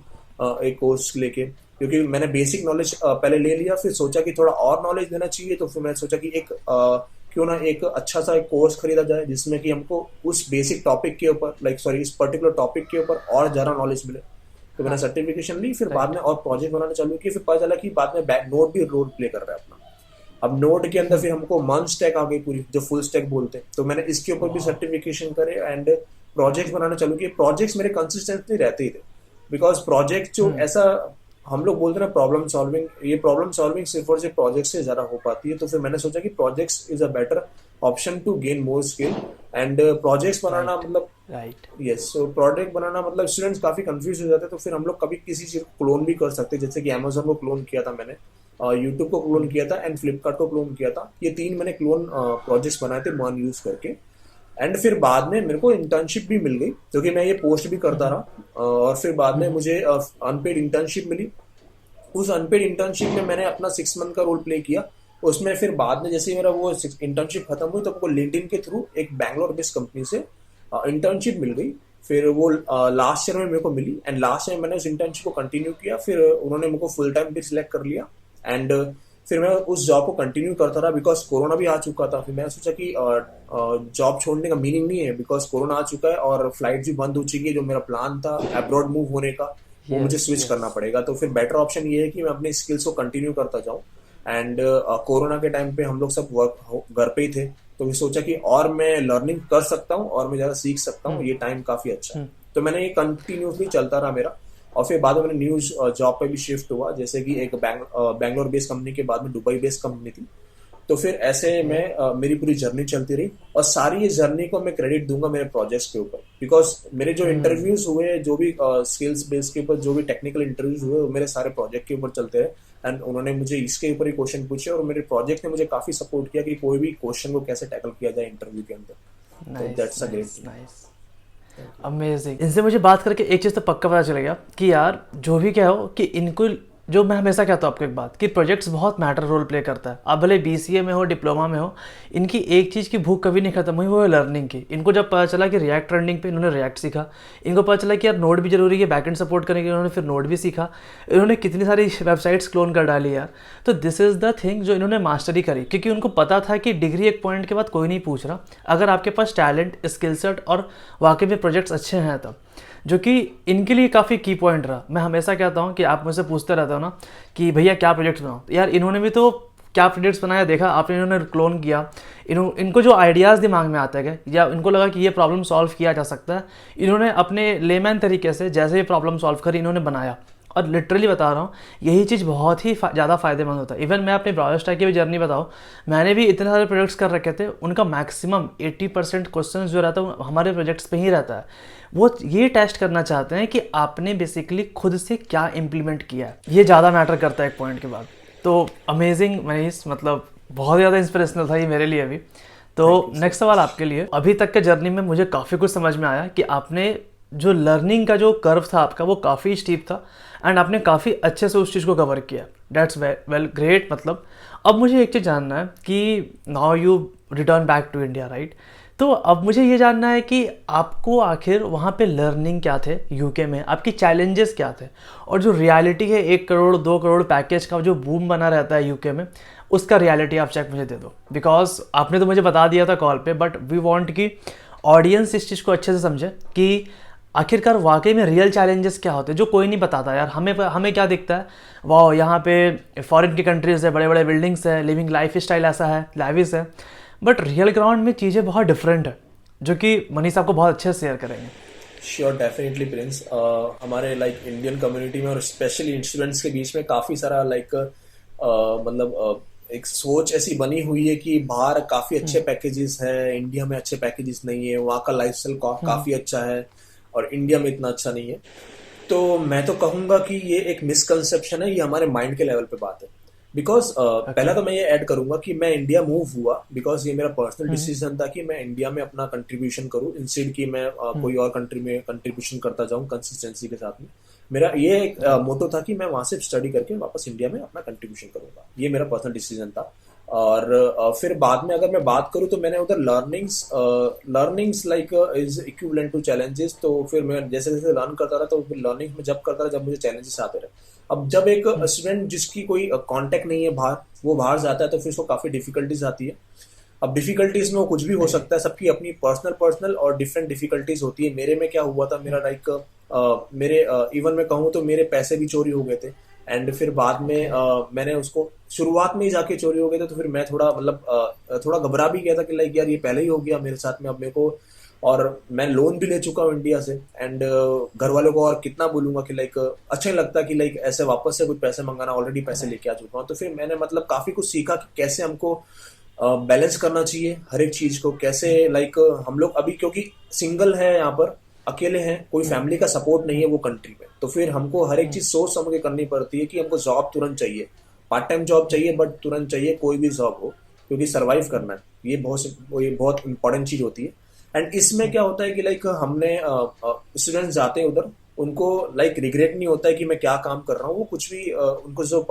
एक कोर्स लेके, क्योंकि मैंने बेसिक नॉलेज पहले ले लिया। फिर सोचा कि थोड़ा और नॉलेज लेना चाहिए, तो फिर मैंने सोचा कि क्यों ना एक अच्छा सा एक कोर्स खरीदा जाए जिसमें कि हमको उस बेसिक टॉपिक के ऊपर इस पर्टिकुलर टॉपिक के ऊपर और ज़्यादा नॉलेज मिले। तो मैंने सर्टिफिकेशन ली, फिर बाद में और प्रोजेक्ट बनाना चालू किया। फिर पता चला कि बाद में नोड भी रोल प्ले कर रहा है अपना। अब नोड के अंदर फिर हमको मन स्टैक आ गई पूरी, जो फुल स्टैक बोलते हैं। तो मैंने इसके ऊपर भी सर्टिफिकेशन करे एंड प्रोजेक्ट बनाना चालू किए। प्रोजेक्ट्स मेरे कंसिस्टेंटली रहते ही थे, बिकॉज प्रोजेक्ट जो ऐसा हम लोग बोलते हैं ना प्रॉब्लम सॉल्विंग, ये प्रॉब्लम सॉल्विंग सिर्फ और सिर्फ प्रोजेक्ट से ज्यादा हो पाती है। तो फिर मैंने सोचा कि projects is a better option to gain more skill and projects बनाना मतलब यस। सो प्रोजेक्ट बनाना मतलब स्टूडेंट्स काफी कंफ्यूज हो जाते हैं। तो फिर हम लोग कभी किसी चीज को क्लोन भी कर सकते हैं, जैसे कि अमेजोन को क्लोन किया था मैंने, यूट्यूब को क्लोन किया था एंड फ्लिपकार्ट को क्लोन किया था। ये 3 मैंने क्लोन प्रोजेक्ट्स बनाए थे मन यूज करके। एंड फिर बाद में मेरे को इंटर्नशिप भी मिल गई, क्योंकि मैं ये पोस्ट भी करता रहा, और फिर बाद में मुझे अनपेड इंटर्नशिप मिली। उस अनपेड इंटर्नशिप में मैंने अपना 6 मंथ का रोल प्ले किया। उसमें फिर बाद में जैसे मेरा वो इंटर्नशिप खत्म हुई तो हमको लिंक्डइन के थ्रू एक बैंगलोर बेस्ड कंपनी से इंटर्नशिप मिल गई। फिर वो लास्ट ईयर में मेरे को मिली एंड लास्ट ईयर मैंने उस इंटर्नशिप को कंटिन्यू किया। फिर उन्होंने मेरे को फुल टाइम भी सिलेक्ट कर लिया एंड फिर मैं उस जॉब को कंटिन्यू करता रहा, बिकॉज कोरोना भी आ चुका था। फिर मैंने सोचा कि जॉब छोड़ने का मीनिंग नहीं है, बिकॉज कोरोना आ चुका है और फ्लाइट भी बंद हो चुकी है। जो मेरा प्लान था अब्रॉड मूव होने का वो मुझे स्विच करना पड़ेगा। तो फिर बेटर ऑप्शन ये है कि मैं अपने स्किल्स को कंटिन्यू करता जाऊँ। एंड कोरोना के टाइम पे हम लोग सब वर्क घर पे ही थे, तो मैं सोचा कि और मैं लर्निंग कर सकता हूँ और मैं ज़्यादा सीख सकता हूँ, ये टाइम काफ़ी अच्छा है। तो मैंने ये कंटिन्यूसली चलता रहा मेरा। और फिर बाद में मैंने न्यूज जॉब पे भी शिफ्ट हुआ, जैसे कि एक बैंगलोर बेस्ड कंपनी के बाद में दुबई बेस्ड कंपनी थी। तो फिर ऐसे मैं मेरी पूरी जर्नी चलती रही, और सारी ये जर्नी को मैं क्रेडिट दूंगा मेरे प्रोजेक्ट्स के ऊपर, बिकॉज मेरे जो इंटरव्यूज हुए, जो भी स्किल्स बेस के ऊपर जो भी टेक्निकल इंटरव्यूज हुए, वो मेरे सारे प्रोजेक्ट के ऊपर चलते हैं। एंड उन्होंने मुझे इसके ऊपर ही क्वेश्चन पूछे और मेरे प्रोजेक्ट ने मुझे काफी सपोर्ट किया कि कोई भी क्वेश्चन को कैसे टैकल किया जाए इंटरव्यू के अंदर। तो that's a great thing. Amazing. इनसे मुझे बात करके एक चीज़ तो पक्का पता चल गया कि यार जो भी क्या हो कि इनको, जो मैं हमेशा कहता हूँ आपको एक बात कि प्रोजेक्ट्स बहुत मैटर रोल प्ले करता है। आप भले बीसीए में हो, डिप्लोमा में हो, इनकी एक चीज़ की भूख कभी नहीं खत्म हुई, वो है लर्निंग की। इनको जब पता चला कि रिएक्ट रनिंग पे इन्होंने रिएक्ट सीखा, इनको पता चला कि यार नोड भी जरूरी है बैकएंड सपोर्ट करने के लिए, इन्होंने फिर नोड भी सीखा, इन्होंने कितनी सारी वेबसाइट्स क्लोन कर डाली यार। तो दिस इज़ द थिंग जो इन्होंने मास्टरी करी, क्योंकि उनको पता था कि डिग्री एक पॉइंट के बाद कोई नहीं पूछ रहा, अगर आपके पास टैलेंट, स्किल सेट और वाकई में प्रोजेक्ट्स अच्छे हैं तब, जो कि इनके लिए काफ़ी की पॉइंट रहा। मैं हमेशा कहता हूँ कि आप मुझसे पूछते रहते हो ना कि भैया क्या प्रोजेक्ट्स बनाओ, यार इन्होंने भी तो क्या प्रोजेक्ट्स बनाया देखा आपने, इन्होंने क्लोन किया। इनको जो आइडियाज़ दिमाग में आते गए या इनको लगा कि ये प्रॉब्लम सॉल्व किया जा सकता है, इन्होंने अपने लेमैन तरीके से जैसे ये प्रॉब्लम सॉल्व करी इन्होंने बनाया। और लिटरली बता रहा हूँ, यही चीज़ बहुत ही ज़्यादा फायदेमंद होता है। इवन मैं अपने ब्राउज़र स्टैक की भी जर्नी बताऊँ, मैंने भी इतने सारे प्रोजेक्ट्स कर रखे थे, उनका मैक्सिमम 80% क्वेश्चन जो रहता है वो हमारे प्रोजेक्ट्स पे ही रहता है। वो ये टेस्ट करना चाहते हैं कि आपने बेसिकली खुद से क्या इम्प्लीमेंट किया है, ये ज़्यादा मैटर करता है एक पॉइंट के बाद। तो अमेजिंग मनीष, मतलब बहुत ज़्यादा इंस्पिरेशनल था ये मेरे लिए भी। तो नेक्स्ट सवाल आपके लिए, अभी तक के जर्नी में मुझे काफ़ी कुछ समझ में आया कि आपने जो लर्निंग का जो कर्व था आपका वो काफ़ी स्टीप था, एंड आपने काफ़ी अच्छे से उस चीज़ को कवर किया। That's well great. मतलब अब मुझे एक चीज़ जानना है कि now you return back to India, right? तो अब मुझे ये जानना है कि आपको आखिर वहाँ पे लर्निंग क्या थे यूके में, आपकी चैलेंजेस क्या थे, और जो रियलिटी है 1 करोड़ 2 करोड़ पैकेज का जो बूम बना रहता है यूके में, उसका रियलिटी आप चेक मुझे दे दो। बिकॉज आपने तो मुझे बता दिया था कॉल पे, बट वी वांट कि ऑडियंस इस चीज़ को अच्छे से समझे कि आखिरकार वाकई में रियल चैलेंजेस क्या होते हैं, जो कोई नहीं बताता यार। हमें क्या दिखता है, वाह यहाँ पे फॉरेन की कंट्रीज़ है, बड़े बड़े बिल्डिंग्स है, लिविंग लाइफ स्टाइल ऐसा है, लाविश है, बट रियल ग्राउंड में चीज़ें बहुत डिफरेंट है, जो कि मनीष आपको बहुत अच्छे से शेयर करेंगे। Sure, definitely Prince. हमारे लाइक इंडियन कम्युनिटी में और स्पेशली स्टूडेंट्स के बीच में काफ़ी सारा लाइक मतलब एक सोच ऐसी बनी हुई है कि बाहर काफ़ी अच्छे पैकेजेस हैं, इंडिया में अच्छे पैकेजेस नहीं है, वहाँ का लाइफस्टाइल काफ़ी अच्छा है और इंडिया में इतना अच्छा नहीं है। तो मैं तो कहूँगा कि ये एक मिसकंसेप्शन है, ये हमारे माइंड के लेवल पे बात है। बिकॉज पहला तो मैं ये ऐड करूंगा कि मैं इंडिया मूव हुआ बिकॉज ये मेरा पर्सनल डिसीजन था कि मैं इंडिया में अपना कंट्रीब्यूशन करूं, इंस्टेड कि मैं कोई और कंट्री में कंट्रीब्यूशन करता जाऊं कंसिस्टेंसी के साथ में। मेरा ये एक मोटो था कि मैं वहां से स्टडी करके वापस इंडिया में अपना कंट्रीब्यूशन करूंगा, ये मेरा पर्सनल डिसीजन था। और फिर बाद में अगर मैं बात करूं तो मैंने उधर learnings like is equivalent to challenges. तो फिर मैं जैसे जैसे लर्न करता रहा तो फिर लर्निंग में जब करता रहा जब मुझे चैलेंजेस आते रहे। अब जब एक स्टूडेंट जिसकी कोई कांटेक्ट नहीं है बाहर, वो बाहर जाता है तो फिर उसको काफी डिफिकल्टीज आती है। अब डिफिकल्टीज में वो कुछ भी हो सकता है, सबकी अपनी पर्सनल और डिफरेंट डिफिकल्टीज होती है। मेरे में क्या हुआ था, मेरा लाइक मेरे इवन मैं कहूँ तो मेरे पैसे भी चोरी हो गए थे। एंड फिर बाद में मैंने उसको शुरुआत में ही जाके चोरी हो गए थे, तो फिर मैं थोड़ा मतलब थोड़ा घबरा भी गया था कि लाइक यार ये पहले ही हो गया मेरे साथ में, अब मेरे को, और मैं लोन भी ले चुका हूँ इंडिया से। एंड घर वालों को और कितना बोलूंगा कि लाइक अच्छा नहीं लगता कि लाइक ऐसे वापस से कुछ पैसे मंगाना, ऑलरेडी पैसे लेके आ चुका हूँ। तो फिर मैंने मतलब काफी कुछ सीखा कि कैसे हमको बैलेंस करना चाहिए हर एक चीज को, कैसे लाइक हम लोग अभी क्योंकि सिंगल है यहाँ पर, अकेले हैं, कोई फैमिली का सपोर्ट नहीं है वो कंट्री में, तो फिर हमको हर एक चीज सोच समझ के करनी पड़ती है कि हमको जॉब तुरंत चाहिए, पार्ट टाइम जॉब चाहिए बट तुरंत चाहिए, कोई भी जॉब हो, क्योंकि सर्वाइव करना है, ये बहुत इंपॉर्टेंट चीज होती है। एंड इसमें क्या होता है कि लाइक हमने स्टूडेंट्स जाते हैं उधर, उनको लाइक रिग्रेट नहीं होता है कि मैं क्या काम कर रहा हूँ, वो कुछ भी उनको जो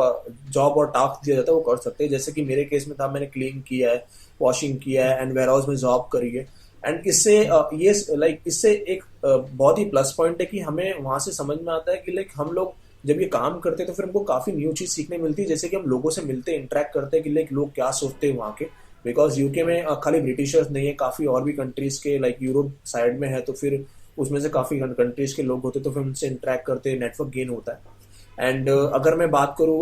जॉब और टास्क दिया जाता है वो कर सकते हैं। जैसे कि मेरे केस में था, मैंने क्लीन किया है, वॉशिंग किया है एंड वेयर हाउस में जॉब करी है। एंड इससे ये लाइक इससे एक बहुत ही प्लस पॉइंट है कि हमें वहां से समझ में आता है कि लाइक हम लोग जब ये काम करते हैं तो फिर हमको काफी न्यू चीज सीखने मिलती है। जैसे कि हम लोगों से मिलते हैं, इंटरेक्ट करते हैं कि लाइक लोग क्या सोचते हैं वहाँ के, बिकॉज यूके में खाली ब्रिटिशर्स नहीं है, काफी और भी कंट्रीज के लाइक यूरोप साइड में है, तो फिर उसमें से काफी कंट्रीज के लोग होते हैं, तो फिर उनसे इंटरेक्ट करते हैं, नेटवर्क गेन होता है। एंड अगर मैं बात करूँ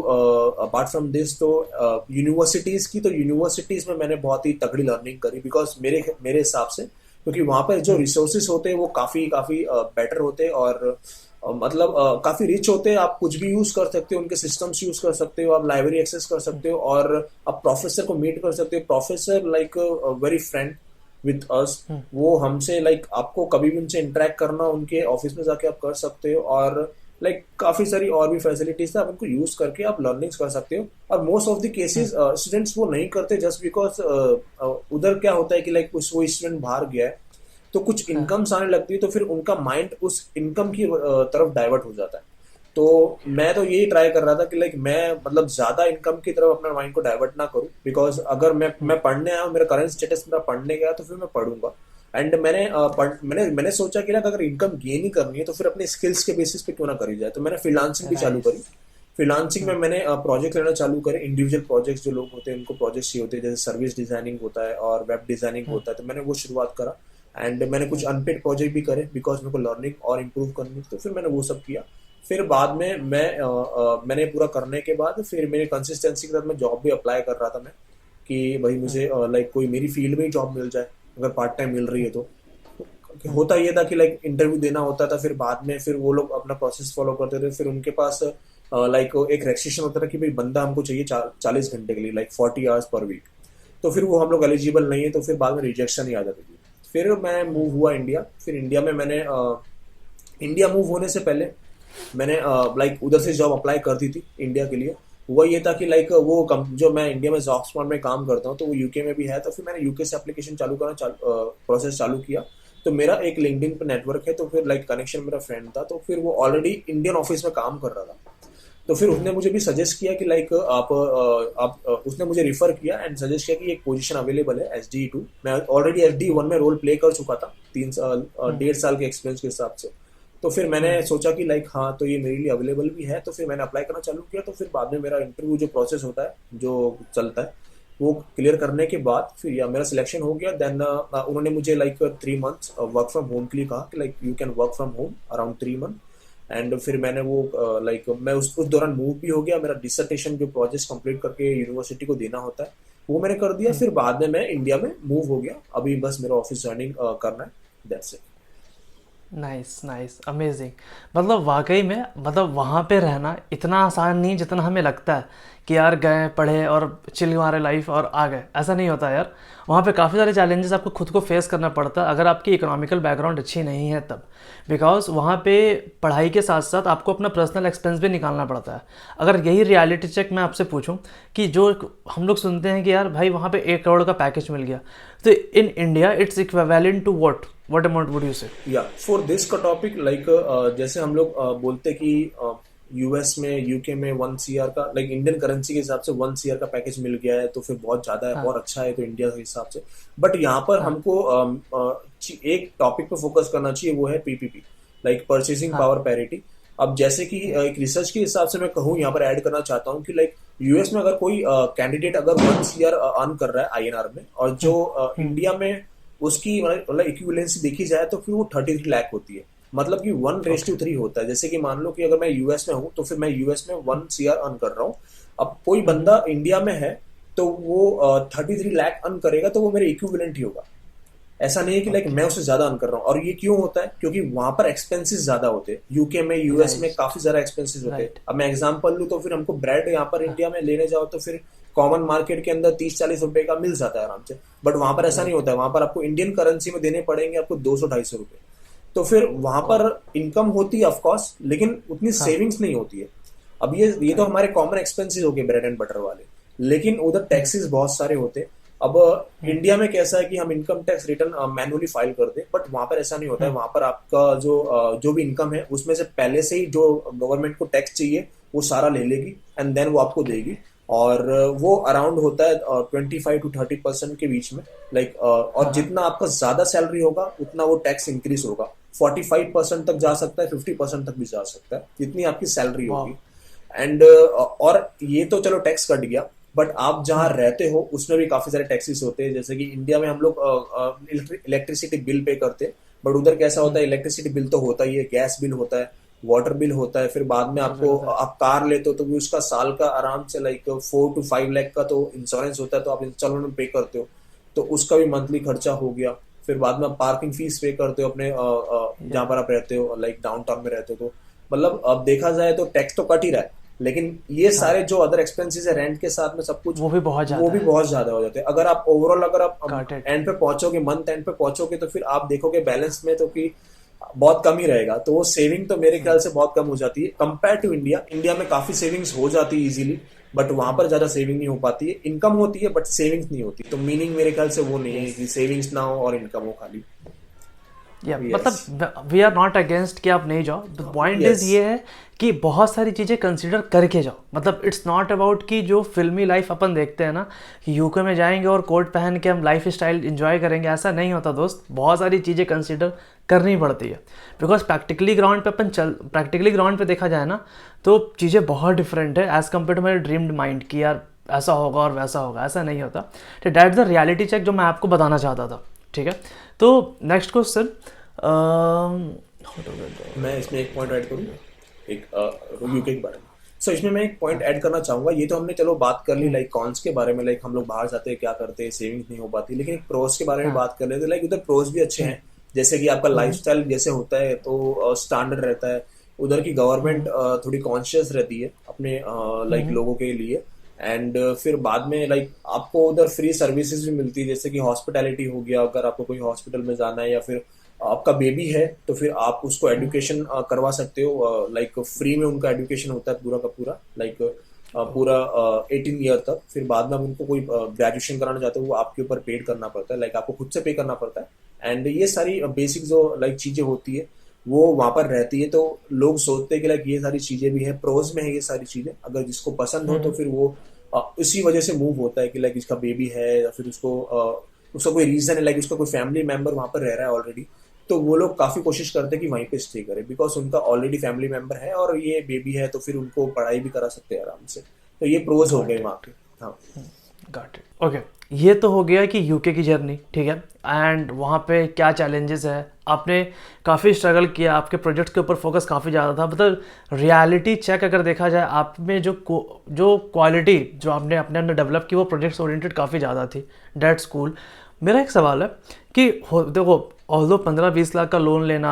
अपार्ट फ्रॉम दिस तो यूनिवर्सिटीज की, तो यूनिवर्सिटीज में मैंने बहुत ही तगड़ी लर्निंग करी, बिकॉज मेरे हिसाब से, क्योंकि वहां पर जो रिसोर्सेज होते हैं वो काफी काफी बेटर होते हैं और मतलब काफी रिच होते हैं। आप कुछ भी यूज कर सकते हो, उनके सिस्टम्स यूज कर सकते हो, आप लाइब्रेरी एक्सेस कर सकते हो और आप प्रोफेसर को मीट कर सकते हो। Professor like very friend with us, वो हमसे लाइक आपको कभी भी उनसे इंटरेक्ट करना, उनके ऑफिस में जाके आप कर सकते हो और लाइक काफी सारी और भी फैसिलिटीज है, आप उनको यूज करके आप लर्निंग्स कर सकते हो। और most of the cases students वो नहीं करते जस्ट बिकॉज उधर क्या होता है कि लाइक कोई स्टूडेंट बाहर गया है तो कुछ इनकम्स आने लगती है, तो फिर उनका माइंड उस इनकम की तरफ डाइवर्ट हो जाता है। तो मैं तो यही ट्राई कर रहा था कि लाइक मैं मतलब ज्यादा इनकम की तरफ अपना माइंड को डाइवर्ट ना करूं, बिकॉज अगर मैं पढ़ने आया हूँ, मेरा करंट स्टेटस मेरा पढ़ने गया, तो फिर मैं पढ़ूंगा। एंड मैंने सोचा कि ना अगर इनकम गेन ही करनी है तो फिर अपने स्किल्स के बेसिस पे क्यों ना करी जाए, तो मैंने फ्रीलांसिंग भी चालू करी। फ्रीलांसिंग में मैंने प्रोजेक्ट लेना चालू करे, इंडिविजुअल प्रोजेक्ट्स जो लोग होते हैं उनको प्रोजेक्ट्स ही होते हैं, जैसे सर्विस डिजाइनिंग होता है और वेब डिजाइनिंग होता है, तो मैंने वो शुरुआत करा। एंड मैंने कुछ अनपेड प्रोजेक्ट भी करे बिकॉज मेरे को लर्निंग और इम्प्रूव करनी थी, तो फिर मैंने वो सब किया। फिर बाद में मैंने पूरा करने के बाद फिर मेरे कंसिस्टेंसी के साथ मैं जॉब भी अप्लाई कर रहा था मैं, कि भाई मुझे लाइक कोई मेरी फील्ड में ही जॉब मिल जाए, अगर पार्ट टाइम मिल रही है तो होता ये था कि लाइक इंटरव्यू देना होता था, फिर बाद में फिर वो लोग अपना प्रोसेस फॉलो करते थे, फिर उनके पास लाइक एक रेस्ट्रिक्शन होता था कि भाई बंदा हमको चाहिए 40 घंटे के लिए, लाइक 40 आवर्स पर वीक। तो फिर वो हम लोग एलिजिबल नहीं है, तो फिर बाद में रिजेक्शन ही आ जाती थी। फिर मैं मूव हुआ इंडिया। फिर इंडिया में मैंने इंडिया मूव होने से पहले मैंने लाइक उधर से जॉब अप्लाई कर दी थी इंडिया के लिए। हुआ ये था कि लाइक जो मैं इंडिया में जॉब्सपॉट में काम करता हूँ तो वो यूके में भी है, तो फिर मैंने यूके से एप्लीकेशन चालू करना प्रोसेस चालू किया। तो मेरा एक लिंक्डइन पे नेटवर्क है, तो फिर लाइक कनेक्शन मेरा फ्रेंड था, तो फिर वो ऑलरेडी इंडियन ऑफिस में काम कर रहा था। तो फिर उसने मुझे भी सजेस्ट किया कि लाइक आप उसने मुझे रिफर किया एंड सजेस्ट किया कि एक पोजीशन अवेलेबल है SD2। मैं ऑलरेडी SD1 में रोल प्ले कर चुका था 3 साल 1.5 साल के एक्सपीरियंस के हिसाब से। तो फिर मैंने सोचा कि लाइक हाँ, तो ये मेरे लिए अवेलेबल भी है, तो फिर मैंने अप्लाई करना चालू किया। तो फिर बाद में मेरा इंटरव्यू जो प्रोसेस होता है, जो चलता है, वो क्लियर करने के बाद फिर या मेरा सिलेक्शन हो गया। देन उन्होंने मुझे like 3 months work from home के लिए कहा कि like you can work from home around 3 month. And फिर मैंने वो लाइक मैं उस दौरान मूव भी हो गया। मेरा डिसर्टेशन जो प्रोजेक्ट कंप्लीट करके यूनिवर्सिटी को देना होता है वो मैंने कर दिया। फिर बाद में मैं इंडिया में मूव हो गया। अभी बस मेरा ऑफिस ज्वाइनिंग करना है, that's it. Nice nice amazing. मतलब वाकई में मतलब वहाँ पे रहना इतना आसान नहीं जितना हमें लगता है कि यार गए पढ़े और चिल मारे लाइफ और आ गए, ऐसा नहीं होता यार। वहाँ पे काफ़ी सारे चैलेंजेस आपको खुद को फेस करना पड़ता है अगर आपकी इकोनॉमिकल बैकग्राउंड अच्छी नहीं है तब। बिकॉज वहाँ पे पढ़ाई के साथ साथ आपको अपना पर्सनल एक्सपेंस भी निकालना पड़ता है। अगर यही रियलिटी चेक मैं आपसे पूछूं कि जो हम लोग सुनते हैं कि यार भाई वहाँ पे 1 करोड़ का पैकेज मिल गया, तो in India it's equivalent to what amount would you say? या फॉर दिस का टॉपिक लाइक जैसे हम लोग बोलते कि यूएस में, यूके में 1 CR का लाइक इंडियन करेंसी के हिसाब से 1 CR का पैकेज मिल गया है, तो फिर बहुत ज्यादा है, हाँ बहुत अच्छा है तो इंडिया के हिसाब से। बट यहाँ पर हाँ हमको एक टॉपिक पे फोकस करना चाहिए, वो है PPP, लाइक परचेसिंग हाँ पावर पैरिटी। अब जैसे कि एक रिसर्च के हिसाब से मैं कहूँ, यहाँ पर ऐड करना चाहता हूँ कि लाइक यूएस में अगर कोई कैंडिडेट अगर 1 CR अर्न कर रहा है INR में, और जो हम्म, इंडिया में उसकी मतलब इक्विवेलेंसी देखी जाए तो फिर वो 33 लाख होती है। मतलब कि 1:3 होता है। जैसे कि मान लो कि अगर मैं यूएस में हूँ तो फिर मैं यूएस में 1 CR अर्न कर रहा हूँ। अब कोई हम्म, बंदा इंडिया में है तो वो 33 लाख अर्न करेगा, तो वो मेरे इक्विवेलेंट ही होगा। ऐसा नहीं है कि लाइक ओके मैं उससे ज्यादा अर्न कर रहा हूँ। और ये क्यों होता है? क्योंकि वहां पर एक्सपेंसेस ज्यादा होते हैं। यूके में, यूएस में राइट काफी ज्यादा एक्सपेंसेस होते हैं। राइट अब मैं एग्जांपल लूँ तो फिर हमको ब्रेड यहाँ पर हाँ इंडिया में लेने जाओ तो फिर कॉमन मार्केट के अंदर 30-40 रुपए का मिल जाता है आराम से। बट वहां पर ऐसा नहीं राइट होता है। वहां पर आपको इंडियन करेंसी में देने पड़ेंगे आपको 200-250 रुपए। तो फिर वहां ओ पर इनकम होती है ऑफकोर्स, लेकिन उतनी हाँ सेविंग्स नहीं होती है। अब ये तो करेक्ट हमारे कॉमन एक्सपेंसेस हो गए ब्रेड एंड बटर वाले, लेकिन उधर हम्म टैक्सेस बहुत सारे होते हैं। अब हम्म इंडिया में कैसा है कि हम income tax return manually file कर दें, बट वहां पर ऐसा नहीं होता है। हम्म वहां पर आपका जो भी इनकम है उसमें से पहले से ही जो गवर्नमेंट को टैक्स चाहिए वो सारा ले लेगी एंड देन वो आपको देगी। और वो अराउंड होता है 25 to 30% के बीच में, लाइक और हाँ हाँ जितना आपका ज्यादा सैलरी होगा उतना वो टैक्स इंक्रीज होगा। 45% तक जा सकता है, 50% तक भी जा सकता है, जितनी आपकी सैलरी वाह होगी। एंड और ये तो चलो टैक्स कट गया, बट आप जहाँ हम्म रहते हो उसमें भी काफी सारे टैक्सेस होते हैं। जैसे कि इंडिया में हम लोग इलेक्ट्रिसिटी बिल पे करते हैं, बट उधर कैसा होता हम्म है, इलेक्ट्रिसिटी बिल तो होता ही है, गैस बिल होता है, वाटर बिल होता है। फिर बाद में वाटर बिल आपको होता है आप कार लेते हो तो भी उसका साल का आराम से लाइक 4 to 5 लाख का तो इंश्योरेंस होता है, तो आप इंस्टॉलमेंट पे करते हो, तो उसका भी मंथली खर्चा हो गया। फिर बाद में आप पार्किंग फीस पे करते हो अपने या जहाँ पर आप रहते हो, लाइक डाउनटाउन में रहते हो। तो मतलब अब देखा जाए तो टैक्स तो कट ही रहा है, लेकिन ये हाँ सारे जो अदर एक्सपेंसेस है रेंट के साथ में सब कुछ, वो भी बहुत वो ज़्यादा भी है। बहुत ज्यादा हो जाते हैं। अगर आप ओवरऑल अगर आप गॉट इट। एंड पे पहुंचोगे, मंथ एंड पे पहुंचोगे, तो फिर आप देखोगे बैलेंस में तो कि बहुत कम ही रहेगा। तो वो सेविंग तो मेरे ख्याल से बहुत कम हो जाती है कंपेयर टू इंडिया। इंडिया में काफी सेविंग्स हो जाती है इजीली, बट वहां पर ज्यादा सेविंग नहीं हो पाती है। इनकम होती है बट सेविंग्स नहीं होती। तो मीनिंग मेरे ख्याल से वो नहीं है यस कि सेविंग्स ना हो और इनकम हो खाली। या यस, मतलब वी आर नॉट अगेंस्ट कि आप नहीं जाओ, द पॉइंट यस, इज़ ये है कि बहुत सारी चीज़ें कंसिडर करके जाओ। मतलब इट्स नॉट अबाउट कि जो फिल्मी लाइफ अपन देखते हैं ना कि यूके में जाएंगे और कोट पहन के हम लाइफ स्टाइल इंजॉय करेंगे, ऐसा नहीं होता दोस्त। बहुत सारी चीज़ें कंसिडर करनी पड़ती है बिकॉज प्रैक्टिकली ग्राउंड पे देखा जाए ना तो चीज़ें बहुत डिफरेंट है as compare to my dreamed mind कि यार ऐसा होगा और वैसा होगा, ऐसा नहीं होता। तो दैट द रियलिटी चेक जो मैं आपको बताना चाहता था। ठीक है, तो नेक्स्ट क्वेश्चन। मैं इसमें एक पॉइंट ऐड करूँ, एक यूके के बारे में। सो इसमें मैं एक पॉइंट ऐड करना चाहूंगा। ये तो हमने चलो बात कर ली लाइक कॉन्स के बारे में, लाइक हम लोग बाहर जाते हैं क्या करते हैं, सेविंग्स नहीं हो पाती, लेकिन एक प्रोस के बारे में हाँ बात कर लेते, लाइक उधर प्रोस भी अच्छे हैं। जैसे कि आपका लाइफस्टाइल जैसे होता है तो स्टैंडर्ड रहता है, उधर की गवर्नमेंट थोड़ी कॉन्शियस रहती है अपने लाइक लोगों के लिए। एंड फिर बाद में लाइक आपको उधर फ्री सर्विसेज भी मिलती है, जैसे कि हॉस्पिटैलिटी हो गया, अगर आपको कोई हॉस्पिटल में जाना है या फिर आपका बेबी है तो फिर आप उसको एजुकेशन करवा सकते हो, लाइक फ्री में उनका एजुकेशन होता है पूरा का पूरा, लाइक पूरा 18 ईयर तक। फिर बाद में उनको कोई ग्रेजुएशन कराना चाहते हो वो आपके ऊपर पेड करना पड़ता है, लाइक आपको खुद से पे करना पड़ता है। एंड ये सारी बेसिक जो लाइक चीजें होती है वो वहां पर रहती है, तो लोग सोचते हैं कि लाइक ये सारी चीजें भी है, प्रोज में है ये सारी चीजें, अगर जिसको पसंद हो तो फिर वो इसी वजह से मूव होता है कि लाइक इसका बेबी है या फिर उसका कोई रीजन है, लाइक उसका कोई फैमिली मेंबर वहां पर रह रहा है ऑलरेडी, तो वो लोग काफी कोशिश करते हैं कि वहीं पे स्टे करे, बिकॉज उनका ऑलरेडी फैमिली मेंबर है और ये बेबी है तो फिर उनको पढ़ाई भी करा सकते हैं आराम से। तो ये प्रोज हो गए वहाँ के। हाँ, गॉट इट। ओके, ये तो हो गया कि यूके की जर्नी, ठीक है, एंड वहाँ पे क्या चैलेंजेस है, आपने काफ़ी स्ट्रगल किया, आपके प्रोजेक्ट्स के ऊपर फोकस काफ़ी ज़्यादा था, मतलब रियलिटी चेक अगर देखा जाए आप में जो क्वालिटी जो आपने अपने अंदर डेवलप की वो प्रोजेक्ट्स ओरिएंटेड काफ़ी ज़्यादा थी। That's cool. मेरा एक सवाल है कि देखो, ऑल्दो 15-20 लाख का लोन लेना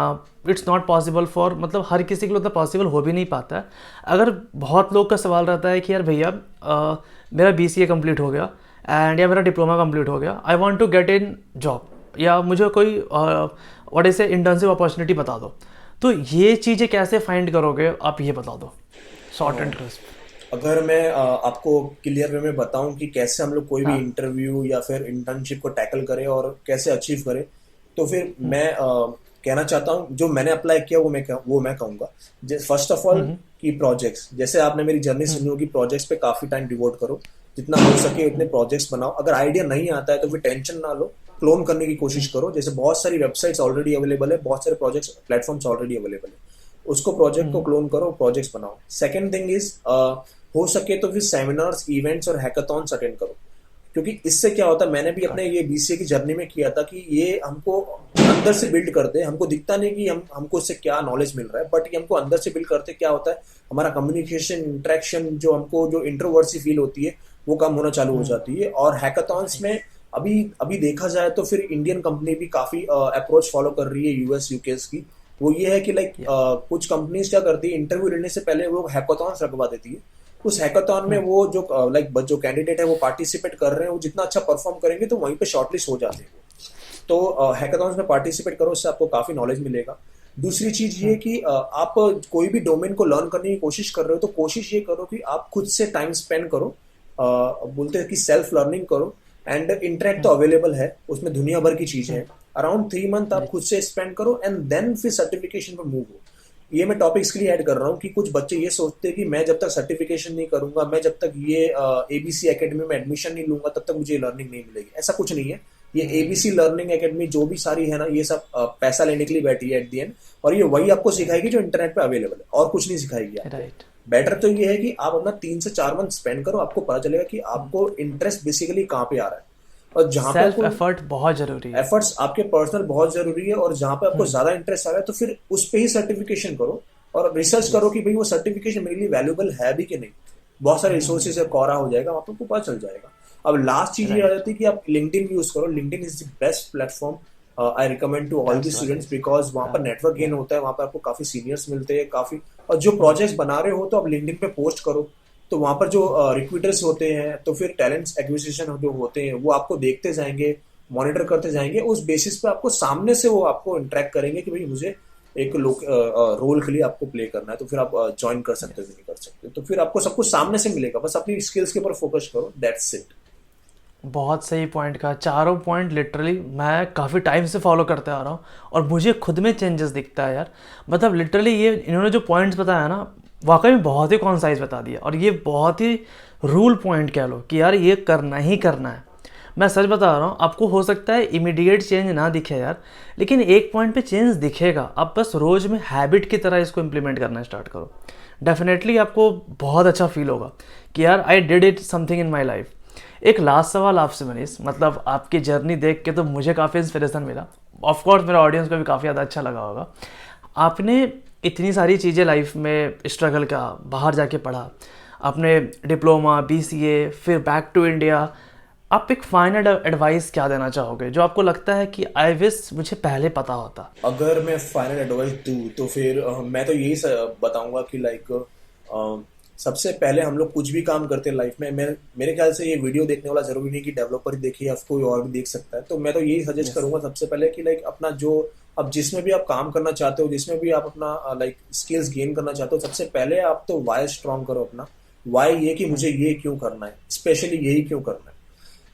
इट्स नॉट पॉसिबल फॉर, मतलब हर किसी के लिए उतना पॉसिबल हो भी नहीं पाता है। अगर बहुत लोग का सवाल रहता है कि यार भैया मेरा BCA कंप्लीट हो गया एंड या मेरा डिप्लोमा कंप्लीट हो गया, I want to get in job, या मुझे कोई व्हाट इज इंटर्नशिप अपॉर्चुनिटी बता दो, तो ये चीज़ें कैसे फाइंड करोगे आप, ये बता दो शॉर्ट एंड क्रिस्प। अगर मैं आपको क्लियर वे में बताऊं कि कैसे हम लोग कोई भी इंटरव्यू या फिर इंटर्नशिप को टैकल करें और कैसे अचीव करें, तो फिर मैं कहना चाहता हूँ जो मैंने अप्लाई किया वो मैं कहूँगा। फर्स्ट ऑफ ऑल कि प्रोजेक्ट्स, जैसे आपने मेरी जर्नी सुनी होगी, प्रोजेक्ट्स पे काफी टाइम डिवोट करो, जितना हो सके उतने प्रोजेक्ट्स बनाओ। अगर आइडिया नहीं आता है तो फिर टेंशन ना लो, क्लोन करने की कोशिश करो, जैसे बहुत सारी वेबसाइट्स ऑलरेडी अवेलेबल है, बहुत सारे प्रोजेक्ट्स प्लेटफॉर्म्स ऑलरेडी अवेलेबल है, उसको प्रोजेक्ट को क्लोन करो, प्रोजेक्ट्स बनाओ। सेकेंड थिंग इज हो सके तो फिर सेमिनार्स, इवेंट्स और हैकाथॉन्स अटेंड करो, क्योंकि इससे क्या होता है, मैंने भी अपने ये BCA की जर्नी में किया था कि ये हमको अंदर से बिल्ड करते हैं, हमको दिखता नहीं कि हमको इससे क्या नॉलेज मिल रहा है, बट ये हमको अंदर से बिल्ड करते क्या होता है, हमारा कम्युनिकेशन, इंटरेक्शन, जो इंट्रोवर्सी फील होती है वो कम होना चालू हो जाती है। और हैकाथॉन्स में अभी देखा जाए तो फिर इंडियन कंपनी भी काफी अप्रोच फॉलो कर रही है US यूकेस की। वो ये है कि लाइक कुछ कंपनीज क्या करती है, इंटरव्यू लेने से पहले वो हैकाथॉन्स रखवा देती है। उस हैकाथॉन में वो जो जो कैंडिडेट है वो पार्टिसिपेट कर रहे हैं, वो जितना अच्छा परफॉर्म करेंगे तो वहीं पे शॉर्टलिस्ट हो जाते हैं। तो हैकाथॉन्स में पार्टिसिपेट करो, उससे आपको काफी नॉलेज मिलेगा। दूसरी चीज ये कि आप कोई भी डोमेन को लर्न करने की कोशिश कर रहे हो तो कोशिश ये करो कि आप खुद से टाइम स्पेंड करो, बोलते हैं कि सेल्फ लर्निंग करो। एंड इंटरेक्ट तो अवेलेबल है, उसमें दुनिया भर की चीजें हैं। अराउंड 3 मंथ आप खुद से स्पेंड करो एंड देन फिर सर्टिफिकेशन पर मूव हो। ये मैं टॉपिक्स के लिए ऐड कर रहा हूँ कि कुछ बच्चे ये सोचते हैं कि मैं जब तक सर्टिफिकेशन नहीं करूंगा, मैं जब तक ये ABC एकेडमी में एडमिशन नहीं लूंगा तब तक मुझे लर्निंग नहीं मिलेगी। ऐसा कुछ नहीं है। ये ABC लर्निंग एकेडमी जो भी सारी है ना, ये सब पैसा लेने के लिए बैठी है एट दी एंड, और ये वही आपको सिखाएगी जो इंटरनेट पे अवेलेबल है, और कुछ नहीं सिखाएगी आपको। बेटर तो ये है कि आप अपना 3 से 4 मंथ स्पेंड करो, आपको पता चलेगा कि आपको इंटरेस्ट बेसिकली कहाँ पे आ रहा है, और जहाँ पे सेल्फ एफर्ट बहुत जरूरी है, एफर्ट्स आपके पर्सनल बहुत जरूरी है। और जहाँ पे आपको ज्यादा इंटरेस्ट आ रहा है तो फिर उस पे ही सर्टिफिकेशन करो और रिसर्च करो कि भाई वो सर्टिफिकेशन मेरे लिए वैल्यूएबल है भी कि नहीं। बहुत सारे रिसोर्सेज है, कोरा हो जाएगा, वहाँ पे आपको पता चल जाएगा। अब लास्ट चीज ये आ जाती है कि आप लिंक्डइन यूज करो। LinkedIn is the best platform I recommend to all the students, because वहाँ पर नेटवर्क गेन होता है, वहाँ पर आपको काफी सीनियर्स मिलते हैं काफी। और जो प्रोजेक्ट्स बना रहे हो तो आप लिंक्डइन पे पोस्ट करो, तो वहां पर जो रिक्रूटर्स होते हैं तो फिर टैलेंट्स एक्विजिशन जो होते हैं वो आपको देखते जाएंगे, मॉनिटर करते जाएंगे, उस बेसिस पे आपको सामने से वो आपको इंटरेक्ट करेंगे कि भाई मुझे एक रोल के लिए आपको प्ले करना है, तो फिर आप ज्वाइन कर सकते हो, नहीं कर सकते, तो फिर आपको सब कुछ सामने से मिलेगा। बस अपनी स्किल्स के ऊपर फोकस करो, दैट्स इट। बहुत सही पॉइंट कहा, चारों पॉइंट लिटरली मैं काफ़ी टाइम से फॉलो करते आ रहा हूँ और मुझे खुद में चेंजेस दिखता है यार। मतलब लिटरली ये इन्होंने जो पॉइंट्स बताया ना, वाकई में बहुत ही कॉन्साइज बता दिया, और ये बहुत ही रूल पॉइंट कह लो कि यार ये करना ही करना है। मैं सच बता रहा हूँ, आपको हो सकता है इमीडिएट चेंज ना दिखे यार, लेकिन एक पॉइंट पे चेंज दिखेगा। आप बस रोज़ में हैबिट की तरह इसको इम्प्लीमेंट करना स्टार्ट करो, डेफिनेटली आपको बहुत अच्छा फील होगा कि यार I did it something in my life. एक लास्ट सवाल आपसे मनीष, मतलब आपकी जर्नी देख के तो मुझे काफ़ी इंस्पिरेशन मिला, ऑफकोर्स मेरा ऑडियंस को भी काफ़ी ज़्यादा अच्छा लगा होगा। आपने इतनी सारी चीज़ें लाइफ में स्ट्रगल का, बाहर जाके पढ़ा, आपने डिप्लोमा, BCA, फिर बैक टू इंडिया, आप एक फाइनल एडवाइस क्या देना चाहोगे जो आपको लगता है कि आई विश मुझे पहले पता होता? अगर मैं फाइनल एडवाइस दूँ तो फिर मैं तो यही बताऊंगा कि लाइक सबसे पहले हम लोग कुछ भी काम करते हैं लाइफ में, मैं मेरे ख्याल से ये वीडियो देखने वाला जरूरी नहीं कि डेवलपर ही देखे या कोई और भी देख सकता है। तो मैं तो यही सजेस्ट करूंगा सबसे पहले कि लाइक अपना जो अब जिसमें भी आप काम करना चाहते हो, जिसमें भी आप अपना लाइक स्किल्स गेन करना चाहते हो, सबसे पहले आप तो वाई स्ट्रॉन्ग करो अपना। वाई ये कि मुझे ये क्यों करना है, स्पेशली यही क्यों करना है।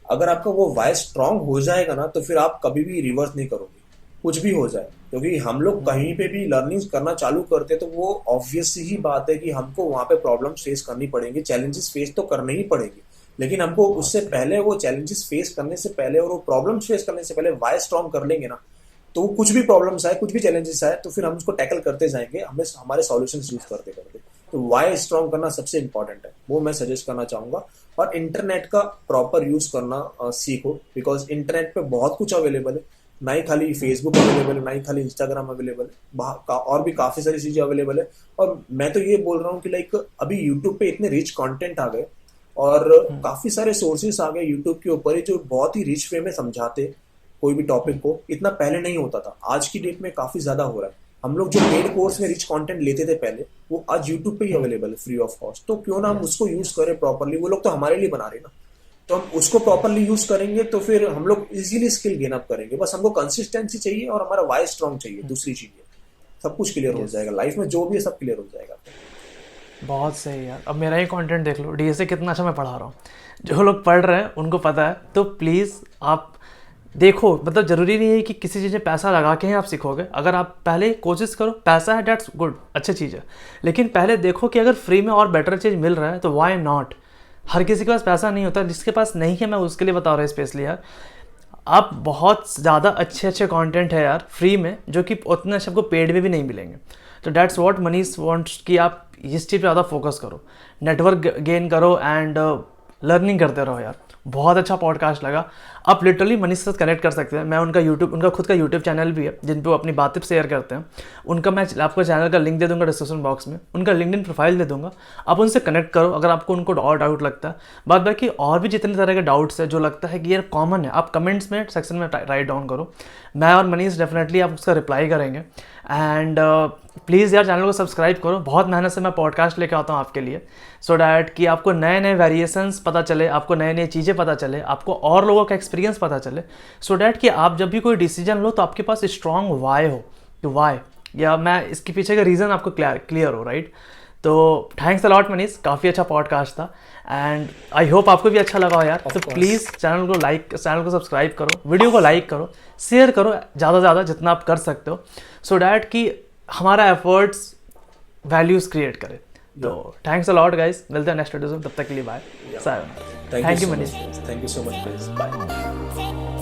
अगर आपका वो वाई स्ट्रांग हो जाएगा ना तो फिर आप कभी भी रिवर्स नहीं करोगे, कुछ भी हो जाए। क्योंकि हम लोग कहीं पे भी लर्निंग करना चालू करते तो वो ऑब्वियस ही बात है कि हमको वहां पे प्रॉब्लम फेस करनी पड़ेंगी, चैलेंजेस फेस तो करने ही पड़ेंगे। लेकिन हमको उससे पहले वो चैलेंजेस फेस करने से पहले और वो प्रॉब्लम्स फेस करने से पहले वाई स्ट्रांग कर लेंगे ना, तो कुछ भी प्रॉब्लम्स आए, कुछ भी चैलेंजेस आए, तो फिर हम उसको टैकल करते जाएंगे, हमें हमारे सॉल्यूशंस यूज करते करते। तो वाई स्ट्रांग करना सबसे इंपॉर्टेंट है, वो मैं सजेस्ट करना चाहूंगा। और इंटरनेट का प्रॉपर यूज करना सीखो, बिकॉज इंटरनेट पे बहुत कुछ अवेलेबल है। ना ही खाली फेसबुक अवेलेबल है, ना ही खाली इंस्टाग्राम अवेलेबल है, और भी काफी सारी चीजें अवेलेबल है। और मैं तो ये बोल रहा हूँ कि लाइक अभी यूट्यूब पे इतने रिच कंटेंट आ गए और काफी सारे सोर्सेस आ गए यूट्यूब के ऊपर ही जो बहुत ही रिच वे में समझाते कोई भी टॉपिक को। इतना पहले नहीं होता था, आज की डेट में काफी ज्यादा हो रहा है। हम लोग जो पेड कोर्स में रिच कंटेंट लेते थे पहले, वो आज यूट्यूब पे ही अवेलेबल है फ्री ऑफ कॉस्ट। तो क्यों ना हम उसको यूज करें प्रॉपरली, वो लोग तो हमारे लिए बना रहे ना, तो हम उसको प्रॉपरली यूज करेंगे तो फिर हम लोग इजीली स्किल गेन अप करेंगे। बस हमको कंसिस्टेंसी चाहिए और हमारा वाई स्ट्रांग चाहिए, दूसरी चीज है, सब कुछ क्लियर हो जाएगा लाइफ में, जो भी है सब क्लियर हो जाएगा। बहुत सही यार। अब मेरा ही कंटेंट देख लो, डीएसए कितना अच्छा मैं पढ़ा रहा हूँ। जो लोग पढ़ रहे हैं उनको पता है। तो प्लीज़ आप देखो, मतलब ज़रूरी नहीं है कि किसी चीज़ में पैसा लगा के ही आप सीखोगे। अगर आप पहले कोशिश करो, पैसा है डेट्स गुड, अच्छी चीज़ है, लेकिन पहले देखो कि अगर फ्री में और बेटर चीज़ मिल रहा है तो वाई नॉट। हर किसी के पास पैसा नहीं होता, जिसके पास नहीं है मैं उसके लिए बता रहा हूँ स्पेशली यार। आप बहुत ज़्यादा अच्छे अच्छे कंटेंट है यार फ्री में, जो कि उतने सबको पेड में भी नहीं मिलेंगे। तो डेट्स व्हाट मनीष वांट्स कि आप इस चीज़ पे ज़्यादा फोकस करो, नेटवर्क गेन करो एंड लर्निंग करते रहो यार। बहुत अच्छा पॉडकास्ट लगा। आप लिटरली मनीष से कनेक्ट कर सकते हैं। मैं उनका खुद का यूट्यूब चैनल भी है जिन पे वो अपनी बातें शेयर करते हैं। उनका मैं आपको चैनल का लिंक दे दूंगा डिस्क्रिप्शन बॉक्स में, उनका लिंक्डइन प्रोफाइल दे दूंगा, आप उनसे कनेक्ट करो अगर आपको उनको और डाउट लगता है। बाद बाकी और भी जितने तरह के डाउट्स है जो लगता है कि यार कॉमन है, आप कमेंट्स में सेक्शन में राइट डाउन करो। मैं और मनीष डेफिनेटली आप उसका रिप्लाई करेंगे। एंड प्लीज़ यार चैनल को सब्सक्राइब करो। बहुत मेहनत से मैं पॉडकास्ट लेकर आता हूँ आपके लिए, सो डैट कि आपको नए नए वेरिएशंस पता चले, आपको नए नई चीज़ें पता चले, आपको और लोगों का एक्सपीरियंस पता चले, सो डैट कि आप जब भी कोई डिसीजन लो तो आपके पास स्ट्रॉन्ग वाई हो, तो वाई या मैं इसके पीछे का रीज़न आपको क्लियर हो, राइट। तो थैंक्स अलॉट मनीष, काफ़ी अच्छा पॉडकास्ट था एंड आई होप आपको भी अच्छा लगा हो यार। तो प्लीज़ चैनल को सब्सक्राइब करो, वीडियो को लाइक करो, शेयर करो ज़्यादा से ज़्यादा जितना आप कर सकते हो, सो डैट कि हमारा एफर्ट्स वैल्यूज क्रिएट करे। तो थैंक्स अलॉट गाइस, मिलते हैं नेक्स्ट वीडियो में, तब तक के लिए bye, sayonara. Thank you Manish, thank you so much, bye.